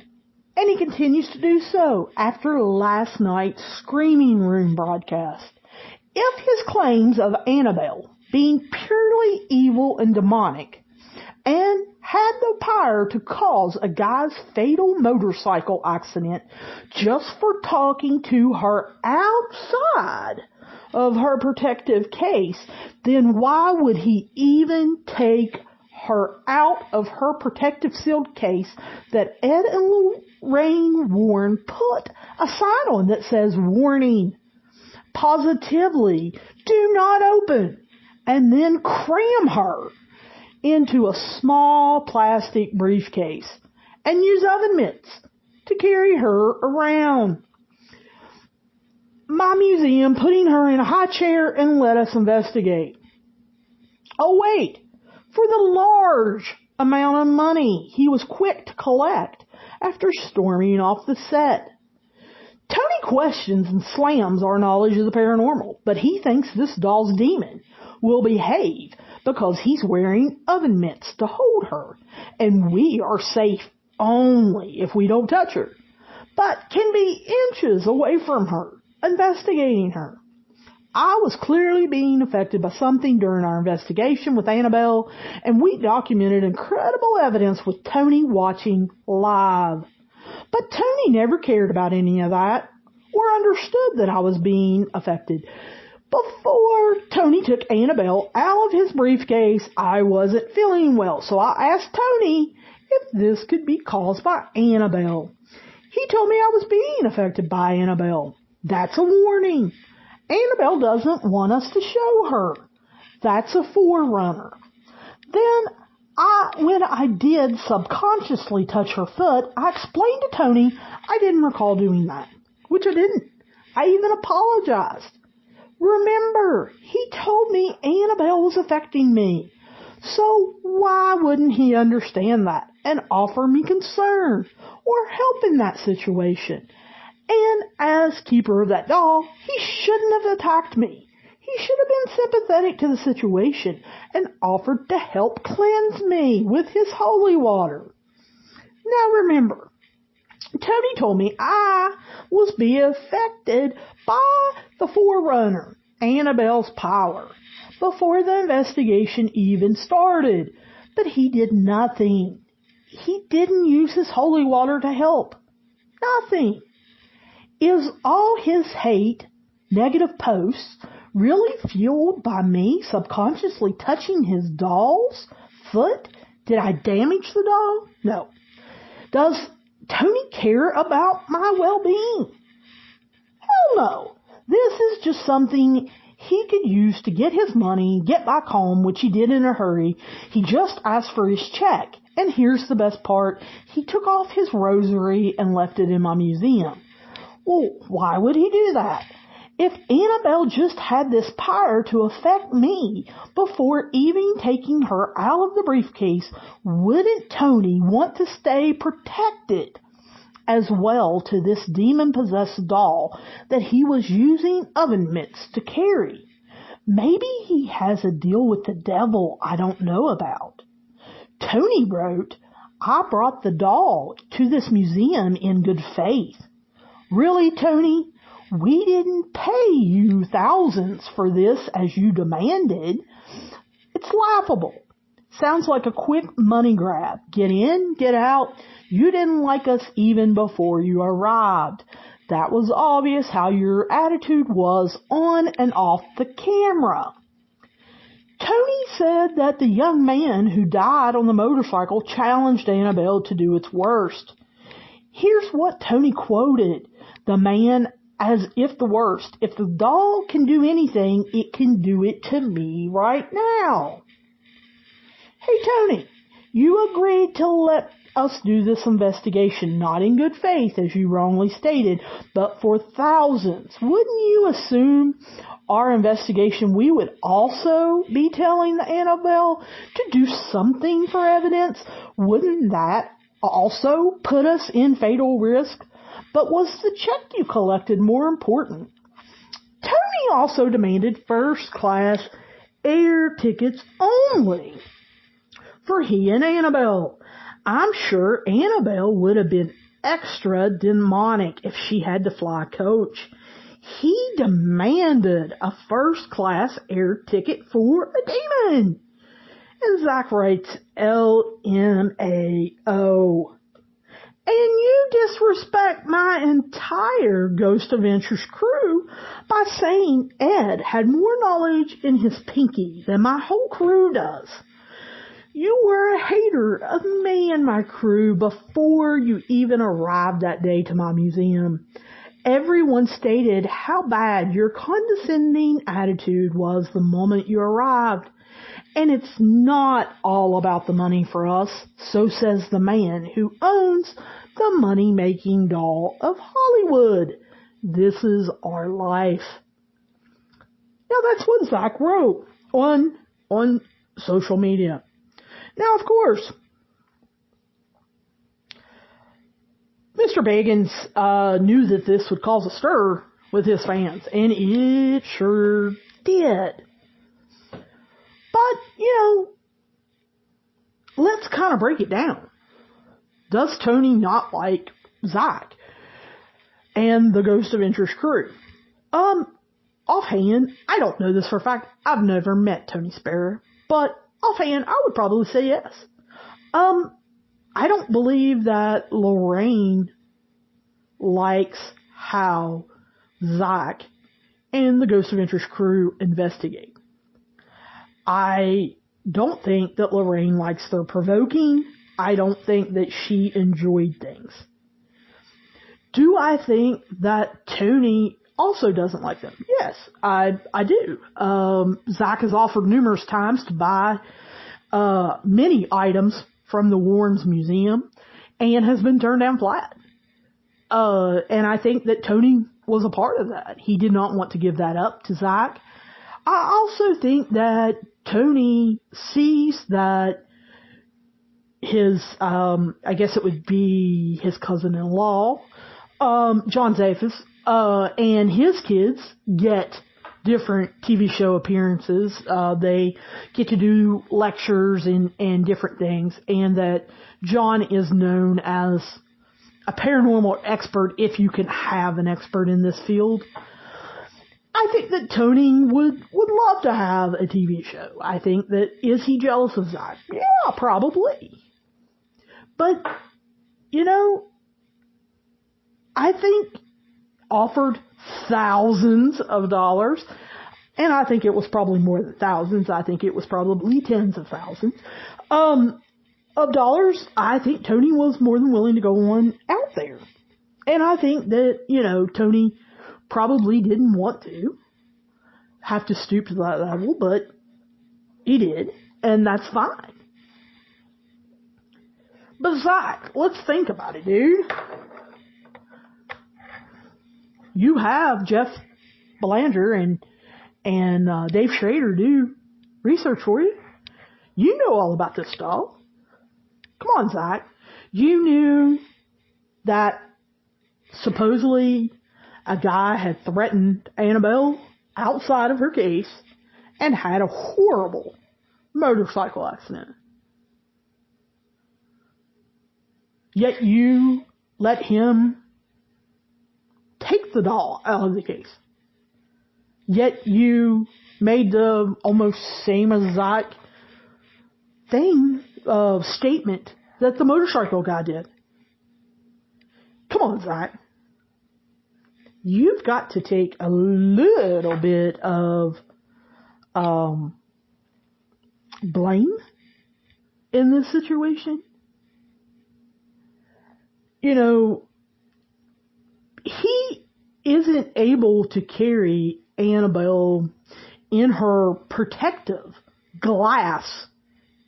And he continues to do so after last night's Screaming Room broadcast. If his claims of Annabelle being purely evil and demonic and had the power to cause a guy's fatal motorcycle accident just for talking to her outside of her protective case, then why would he even take her out of her protective sealed case that Ed and Lorraine Warren put a sign on that says, "Warning, positively do not open," and then cram her into a small plastic briefcase and use oven mitts to carry her around my museum, putting her in a high chair and let us investigate. Oh wait, for the large amount of money he was quick to collect after storming off the set. Tony questions and slams our knowledge of the paranormal, but he thinks this doll's demon will behave because he's wearing oven mitts to hold her, and we are safe only if we don't touch her, but can be inches away from her, investigating her. I was clearly being affected by something during our investigation with Annabelle, and we documented incredible evidence with Tony watching live. But Tony never cared about any of that or understood that I was being affected. Before Tony took Annabelle out of his briefcase, I wasn't feeling well, so I asked Tony if this could be caused by Annabelle. He told me I was being affected by Annabelle. That's a warning. Annabelle doesn't want us to show her. That's a forerunner. Then, when I did subconsciously touch her foot, I explained to Tony I didn't recall doing that, which I didn't. I even apologized. Remember, he told me Annabelle was affecting me. So why wouldn't he understand that and offer me concern or help in that situation? And as keeper of that doll, he shouldn't have attacked me. He should have been sympathetic to the situation and offered to help cleanse me with his holy water. Now remember, Tony told me I was being affected by the forerunner, Annabelle's power, before the investigation even started. But he did nothing. He didn't use his holy water to help. Nothing. Is all his hate, negative posts, really fueled by me subconsciously touching his doll's foot? Did I damage the doll? No. Does Tony care about my well-being? Hell no. This is just something he could use to get his money, get back home, which he did in a hurry. He just asked for his check. And here's the best part. He took off his rosary and left it in my museum. Well, why would he do that? If Annabelle just had this power to affect me before even taking her out of the briefcase, wouldn't Tony want to stay protected as well to this demon-possessed doll that he was using oven mitts to carry? Maybe he has a deal with the devil I don't know about. Tony wrote, I brought the doll to this museum in good faith. Really, Tony? We didn't pay you thousands for this as you demanded. It's laughable. Sounds like a quick money grab. Get in, get out. You didn't like us even before you arrived. That was obvious how your attitude was on and off the camera. Tony said that the young man who died on the motorcycle challenged Annabelle to do its worst. Here's what Tony quoted the man as if the worst. If the doll can do anything, it can do it to me right now. Hey, Tony, you agreed to let us do this investigation, not in good faith, as you wrongly stated, but for thousands. Wouldn't you assume our investigation we would also be telling Annabelle to do something for evidence? Wouldn't that also put us in fatal risk? But was the check you collected more important? Tony also demanded first-class air tickets only for he and Annabelle. I'm sure Annabelle would have been extra demonic if she had to fly coach. He demanded a first-class air ticket for a demon. And Zach writes LMAO. And you disrespect my entire Ghost Adventures crew by saying Ed had more knowledge in his pinky than my whole crew does. You were a hater of me and my crew before you even arrived that day to my museum. Everyone stated how bad your condescending attitude was the moment you arrived. And it's not all about the money for us, so says the man who owns the money-making doll of Hollywood. This is our life. Now that's what Zach wrote on social media. Now, of course, Mr. Bagans knew that this would cause a stir with his fans, and it sure did. But, let's kind of break it down. Does Tony not like Zach and the Ghost Adventures crew? Offhand, I don't know this for a fact. I've never met Tony Spera, but offhand, I would probably say yes. I don't believe that Lorraine likes how Zach and the Ghost Adventures crew investigate. I don't think that Lorraine likes their provoking. I don't think that she enjoyed things. Do I think that Tony also doesn't like them? Yes, I do. Zach has offered numerous times to buy many items from the Warrens Museum and has been turned down flat. And I think that Tony was a part of that. He did not want to give that up to Zach. I also think that Tony sees that his, I guess it would be his cousin-in-law, John Zaffis, and his kids get different TV show appearances. They get to do lectures and different things, and that John is known as a paranormal expert if you can have an expert in this field. I think that Tony would love to have a TV show. I think that, is he jealous of Zach? Yeah, probably. But, I think offered thousands of dollars, and I think it was probably more than thousands. I think it was probably tens of thousands of dollars. I think Tony was more than willing to go on out there. And I think that, Tony probably didn't want to have to stoop to that level, but he did, and that's fine. But Zach, let's think about it, dude. You have Jeff Belanger and Dave Schrader do research for you. You know all about this stuff. Come on, Zach. You knew that supposedly a guy had threatened Annabelle outside of her case and had a horrible motorcycle accident. Yet you let him take the doll out of the case. Yet you made the almost same exact statement that the motorcycle guy did. Come on, Zach. You've got to take a little bit of blame in this situation. You know, he isn't able to carry Annabelle in her protective glass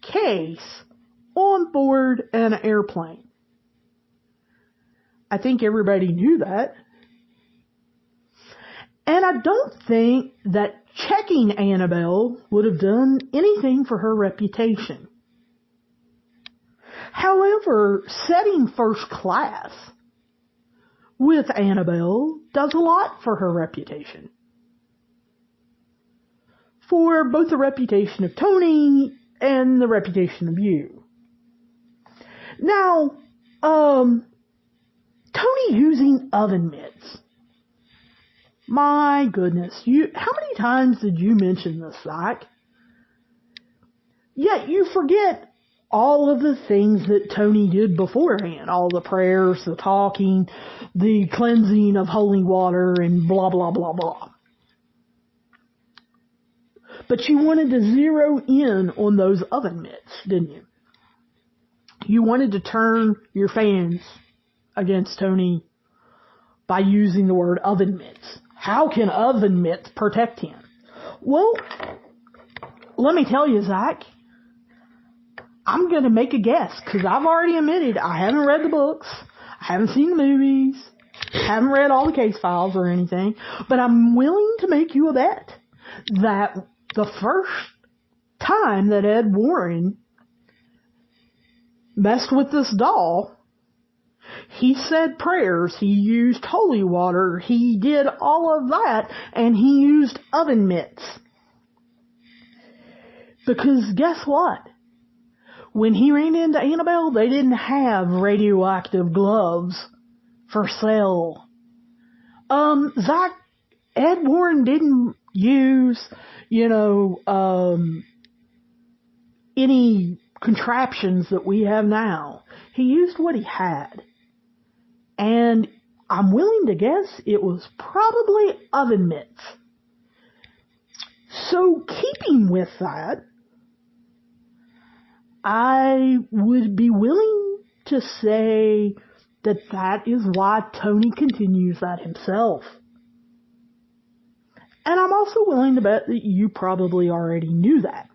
case on board an airplane. I think everybody knew that. And I don't think that checking Annabelle would have done anything for her reputation. However, setting first class with Annabelle does a lot for her reputation. For both the reputation of Tony and the reputation of you. Now, Tony using oven mitts. My goodness, how many times did you mention this, Zach? Yet you forget all of the things that Tony did beforehand. All the prayers, the talking, the cleansing of holy water, and blah, blah, blah, blah. But you wanted to zero in on those oven mitts, didn't you? You wanted to turn your fans against Tony by using the word oven mitts. How can oven mitts protect him? Well, let me tell you, Zach, I'm going to make a guess, because I've already admitted I haven't read the books, I haven't seen the movies, I haven't read all the case files or anything, but I'm willing to make you a bet that the first time that Ed Warren messed with this doll, he said prayers, he used holy water, he did all of that, and he used oven mitts. Because guess what? When he ran into Annabelle, they didn't have radioactive gloves for sale. Zach, Ed Warren didn't use, any contraptions that we have now. He used what he had. And I'm willing to guess it was probably oven mitts. So keeping with that, I would be willing to say that that is why Tony continues that himself. And I'm also willing to bet that you probably already knew that.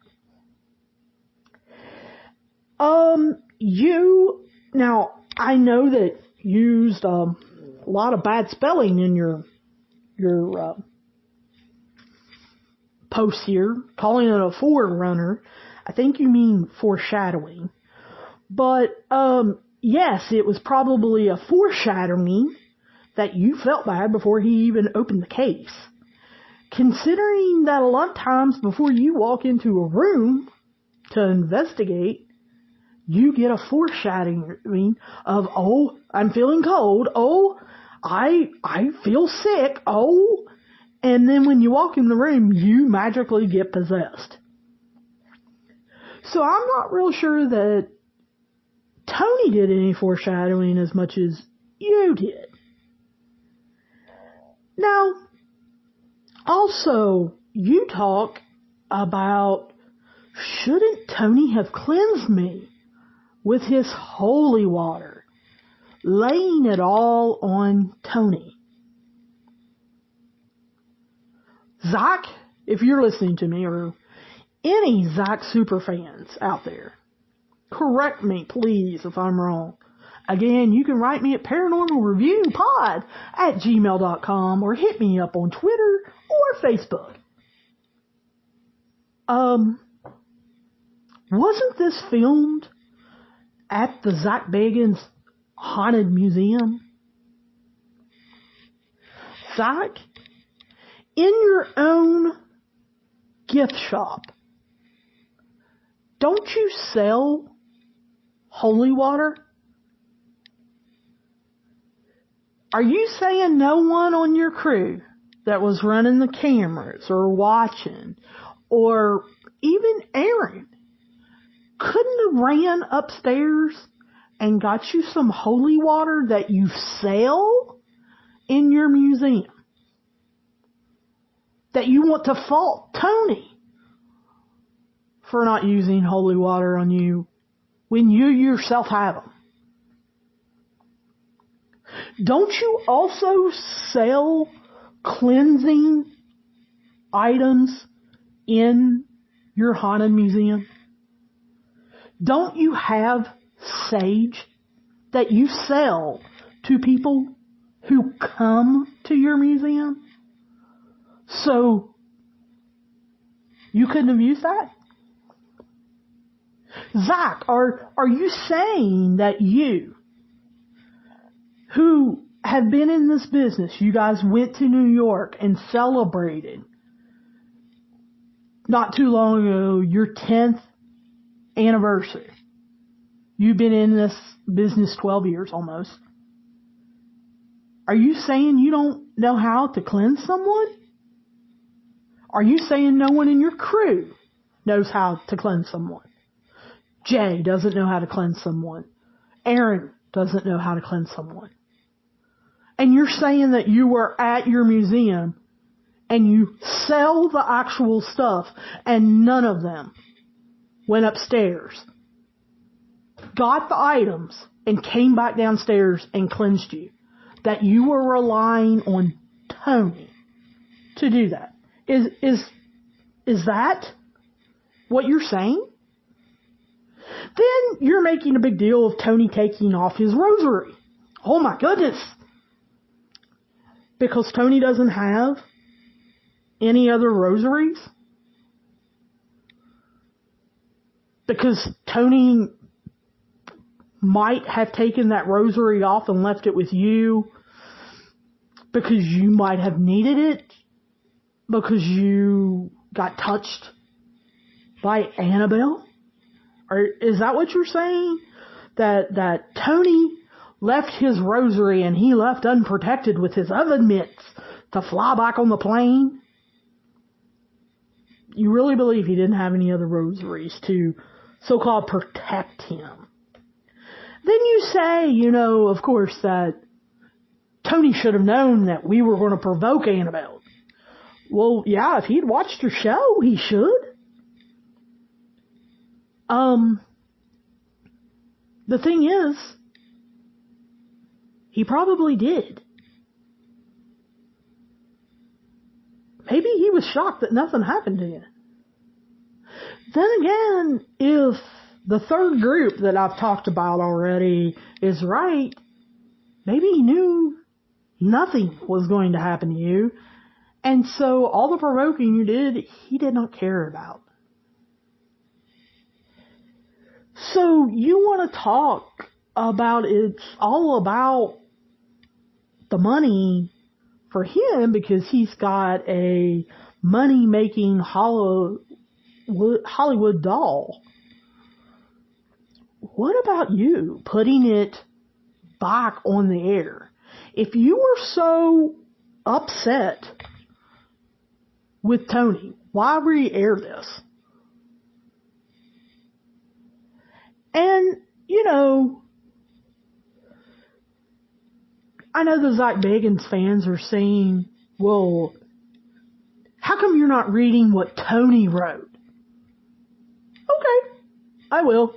Now, I know that you used a lot of bad spelling in your post here, calling it a forerunner. I think you mean foreshadowing. But, yes, it was probably a foreshadowing that you felt bad before he even opened the case. Considering that a lot of times before you walk into a room to investigate, you get a foreshadowing of, oh, I'm feeling cold, oh, I feel sick, oh, and then when you walk in the room, you magically get possessed. So I'm not real sure that Tony did any foreshadowing as much as you did. Now, also, you talk about, shouldn't Tony have cleansed me with his holy water, laying it all on Tony? Zach, if you're listening to me, or any Zach super fans out there, correct me, please, if I'm wrong. Again, you can write me at paranormalreviewpod@gmail.com or hit me up on Twitter or Facebook. Wasn't this filmed at the Zach Bagans Haunted Museum? Zach, in your own gift shop, don't you sell holy water? Are you saying no one on your crew that was running the cameras or watching, or even Aaron, couldn't have ran upstairs and got you some holy water that you sell in your museum? That you want to fault Tony for not using holy water on you when you yourself have them? Don't you also sell cleansing items in your haunted museum? Don't you have sage that you sell to people who come to your museum? So, you couldn't have used that? Zach, are you saying that you, who have been in this business, you guys went to New York and celebrated not too long ago your 10th anniversary? You've been in this business 12 years almost. Are you saying you don't know how to cleanse someone? Are you saying no one in your crew knows how to cleanse someone? Jay doesn't know how to cleanse someone. Aaron doesn't know how to cleanse someone. And you're saying that you were at your museum and you sell the actual stuff and none of them went upstairs, got the items, and came back downstairs and cleansed you. That you were relying on Tony to do that. Is that what you're saying? Then you're making a big deal of Tony taking off his rosary. Oh my goodness. Because Tony doesn't have any other rosaries? Because Tony might have taken that rosary off and left it with you because you might have needed it, because you got touched by Annabelle? Or is that what you're saying? That Tony left his rosary and he left unprotected with his oven mitts to fly back on the plane? You really believe he didn't have any other rosaries to so-called protect him? Then you say, of course, that Tony should have known that we were going to provoke Annabelle. Well, yeah, if he'd watched your show, he should. The thing is, he probably did. Maybe he was shocked that nothing happened to you. Then again, if the third group that I've talked about already is right, maybe he knew nothing was going to happen to you, and so all the provoking you did, he did not care about. So you want to talk about it's all about the money for him because he's got a money-making Hollywood doll. What about you putting it back on the air? If you were so upset with Tony, why re-air this? And, I know the Zach Bagans fans are saying, well, how come you're not reading what Tony wrote? Okay, I will.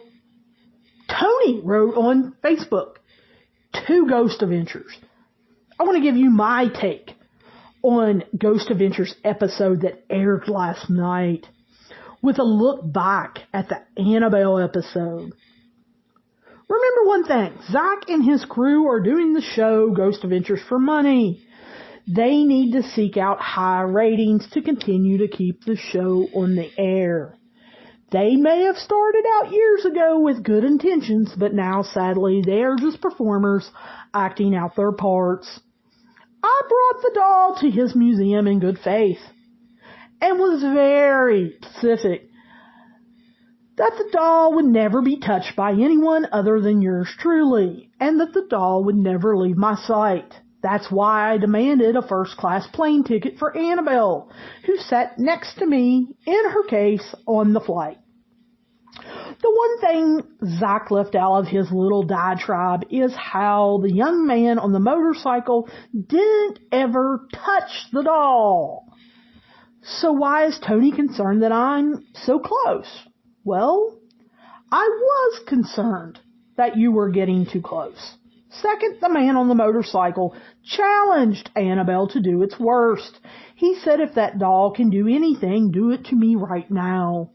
Tony wrote on Facebook 2 Ghost Adventures. I want to give you my take on Ghost Adventures episode that aired last night with a look back at the Annabelle episode. Remember one thing, Zach and his crew are doing the show Ghost Adventures for money. They need to seek out high ratings to continue to keep the show on the air. They may have started out years ago with good intentions, but now sadly they are just performers acting out their parts. I brought the doll to his museum in good faith and was very specific that the doll would never be touched by anyone other than yours truly, and that the doll would never leave my sight. That's why I demanded a first-class plane ticket for Annabelle, who sat next to me in her case on the flight. The one thing Zach left out of his little diatribe is how the young man on the motorcycle didn't ever touch the doll. So why is Tony concerned that I'm so close? Well, I was concerned that you were getting too close. Second, the man on the motorcycle challenged Annabelle to do its worst. He said, if that doll can do anything, do it to me right now.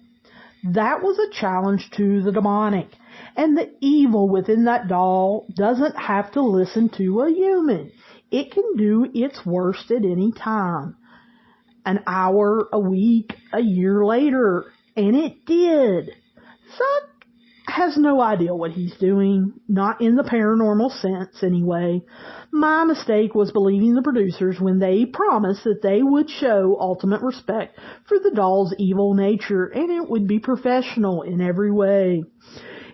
That was a challenge to the demonic, and the evil within that doll doesn't have to listen to a human. It can do its worst at any time. An hour, a week, a year later, and it did. Zach has no idea what he's doing, not in the paranormal sense anyway. My mistake was believing the producers when they promised that they would show ultimate respect for the doll's evil nature and it would be professional in every way.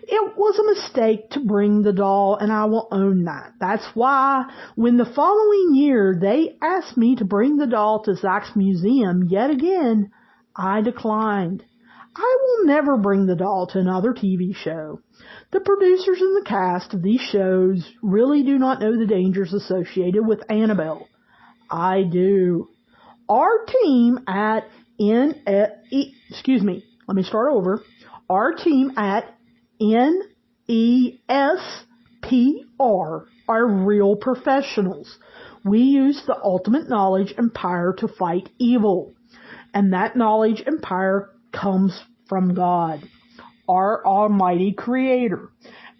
It was a mistake to bring the doll, and I will own that. That's why when the following year they asked me to bring the doll to Zach's museum yet again, I declined. I will never bring the doll to another TV show. The producers and the cast of these shows really do not know the dangers associated with Annabelle. I do. Our team at Our team at NESPR are real professionals. We use the ultimate knowledge and power to fight evil. And that knowledge and power comes from God, our almighty creator,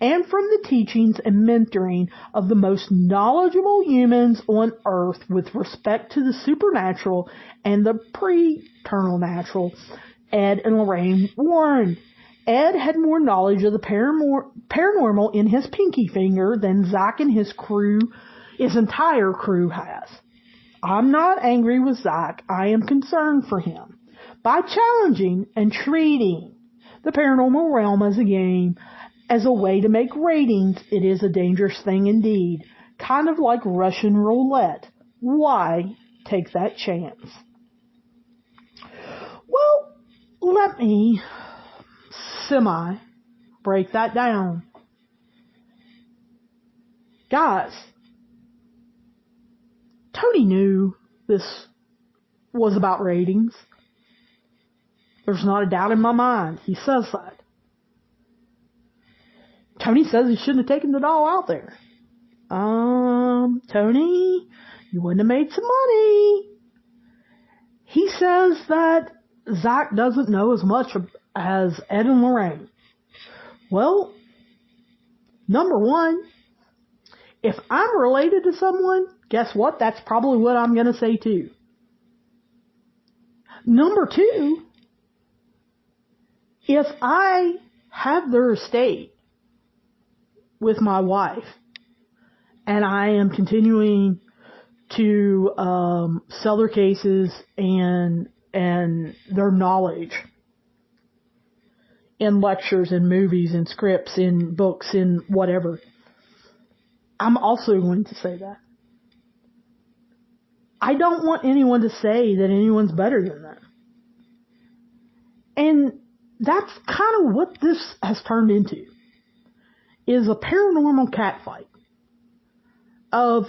and from the teachings and mentoring of the most knowledgeable humans on earth with respect to the supernatural and the pre-eternal natural, Ed and Lorraine Warren. Ed had more knowledge of the paranormal in his pinky finger than Zach and his entire crew has. I'm not angry with Zach. I am concerned for him. By challenging and treating the paranormal realm as a game, as a way to make ratings, it is a dangerous thing indeed. Kind of like Russian roulette. Why take that chance? Well, let me break that down. Guys, Tony knew this was about ratings. There's not a doubt in my mind. He says that. Tony says he shouldn't have taken the doll out there. Tony, you wouldn't have made some money. He says that Zach doesn't know as much as Ed and Lorraine. Well, number one, if I'm related to someone, guess what? That's probably what I'm going to say too. Number two, if I have their estate with my wife and I am continuing to sell their cases and their knowledge in lectures, in movies, in scripts, in books, in whatever, I'm also going to say that. I don't want anyone to say that anyone's better than them. And that's kind of what this has turned into, is a paranormal catfight of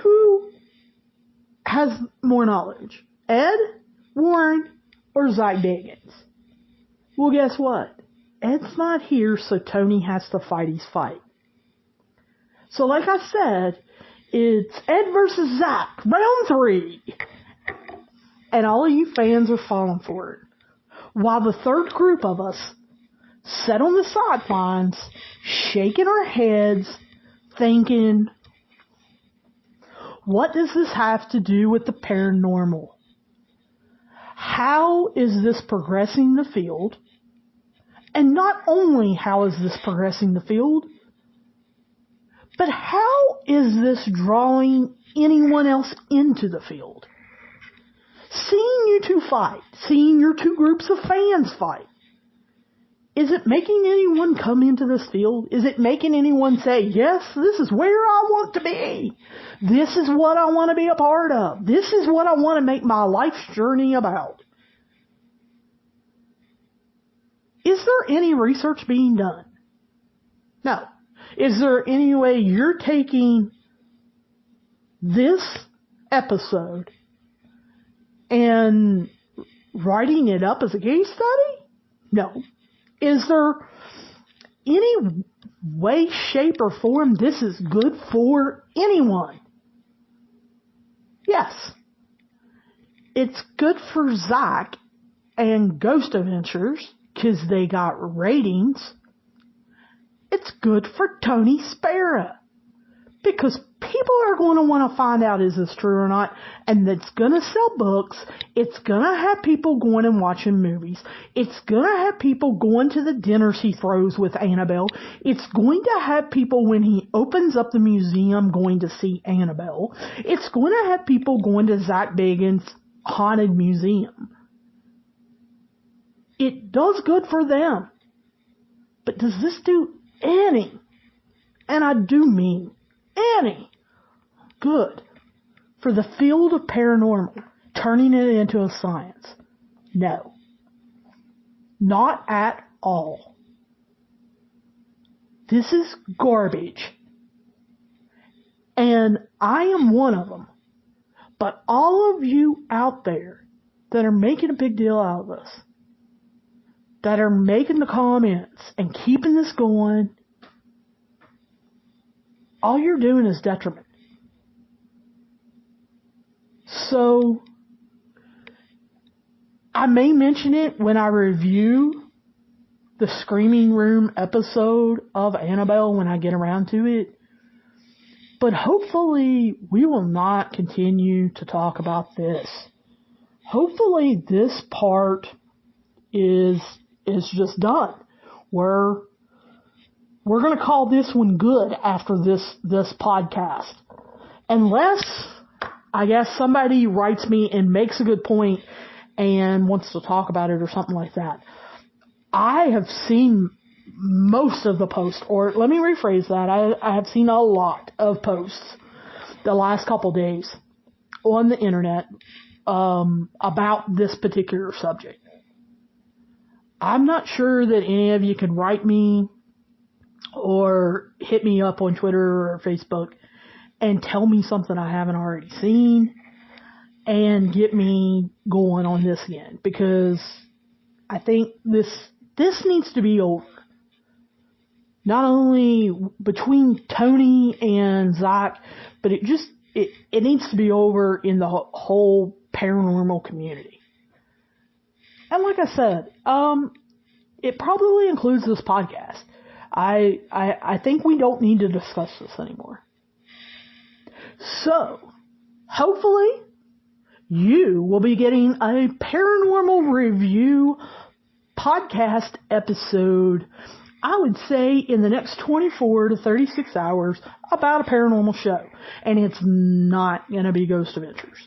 who has more knowledge, Ed, Warren, or Zach Bagans. Well, guess what? Ed's not here, so Tony has to fight his fight. So like I said, it's Ed versus Zach, round 3. And all of you fans are falling for it. While the third group of us sat on the sidelines, shaking our heads, thinking, what does this have to do with the paranormal? How is this progressing the field? And not only how is this progressing the field, but how is this drawing anyone else into the field? Seeing you two fight, seeing your two groups of fans fight, Is it making anyone come into this field? Is it making anyone say, yes, this is where I want to be. This is what I want to be a part of. This is what I want to make my life's journey about. Is there any research being done? No. Is there any way you're taking this episode and writing it up as a case study? No. Is there any way, shape, or form this is good for anyone? Yes. It's good for Zach and Ghost Adventures because they got ratings. It's good for Tony Spera because people are going to want to find out is this true or not, and it's going to sell books. It's going to have people going and watching movies. It's going to have people going to the dinners he throws with Annabelle. It's going to have people, when he opens up the museum, going to see Annabelle. It's going to have people going to Zach Bagans' haunted museum. It does good for them. But does this do any, and I do mean any, good for the field of paranormal, turning it into a science? No. Not at all. This is garbage. And I am one of them. But all of you out there that are making a big deal out of this, that are making the comments and keeping this going, all you're doing is detriment. So, I may mention it when I review the Screaming Room episode of Annabelle when I get around to it. But hopefully we will not continue to talk about this. Hopefully this part is just done. We're going to call this one good after this podcast. Unless, I guess, somebody writes me and makes a good point and wants to talk about it or something like that. I have seen most of the posts, or let me rephrase that. I have seen a lot of posts the last couple days on the internet about this particular subject. I'm not sure that any of you can write me or hit me up on Twitter or Facebook and tell me something I haven't already seen and get me going on this again, because I think this needs to be over. Not only between Tony and Zach, but it needs to be over in the whole paranormal community. And like I said, it probably includes this podcast. I think we don't need to discuss this anymore. So, hopefully, you will be getting a paranormal review podcast episode, I would say, in the next 24 to 36 hours about a paranormal show. And it's not going to be Ghost Adventures.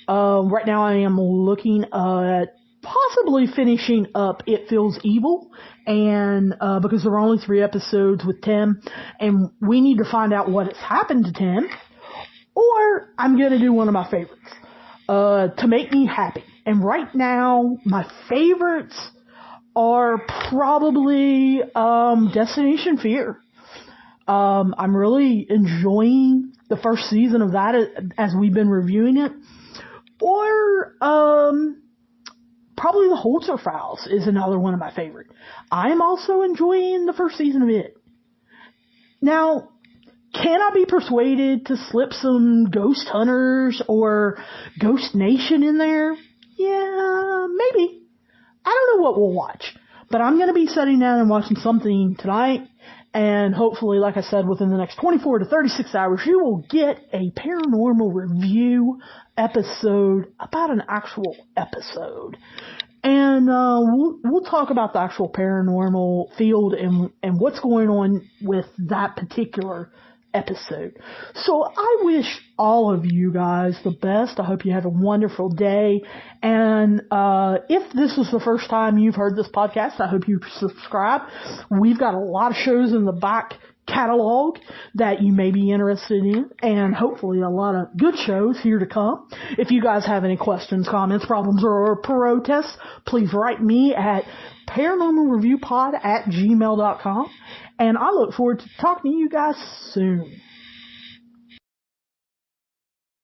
Right now I am looking at possibly finishing up It Feels Evil, and because there are only 3 episodes with Tim, and we need to find out what has happened to Tim, or I'm going to do one of my favorites to make me happy. And right now, my favorites are probably Destination Fear. I'm really enjoying the first season of that as we've been reviewing it. Or probably The Holzer Files is another one of my favorite. I'm also enjoying the first season of it. Now, can I be persuaded to slip some Ghost Hunters or Ghost Nation in there? Yeah, maybe. I don't know what we'll watch, but I'm going to be sitting down and watching something tonight, and hopefully, like I said, within the next 24 to 36 hours, you will get a paranormal review episode about an actual episode. And we'll talk about the actual paranormal field and what's going on with that particular episode. So I wish all of you guys the best. I hope you have a wonderful day. And if this is the first time you've heard this podcast, I hope you subscribe. We've got a lot of shows in the back catalog that you may be interested in, and hopefully a lot of good shows here to come. If you guys have any questions, comments, problems, or protests, please write me at paranormalreviewpod@gmail.com, and I look forward to talking to you guys soon.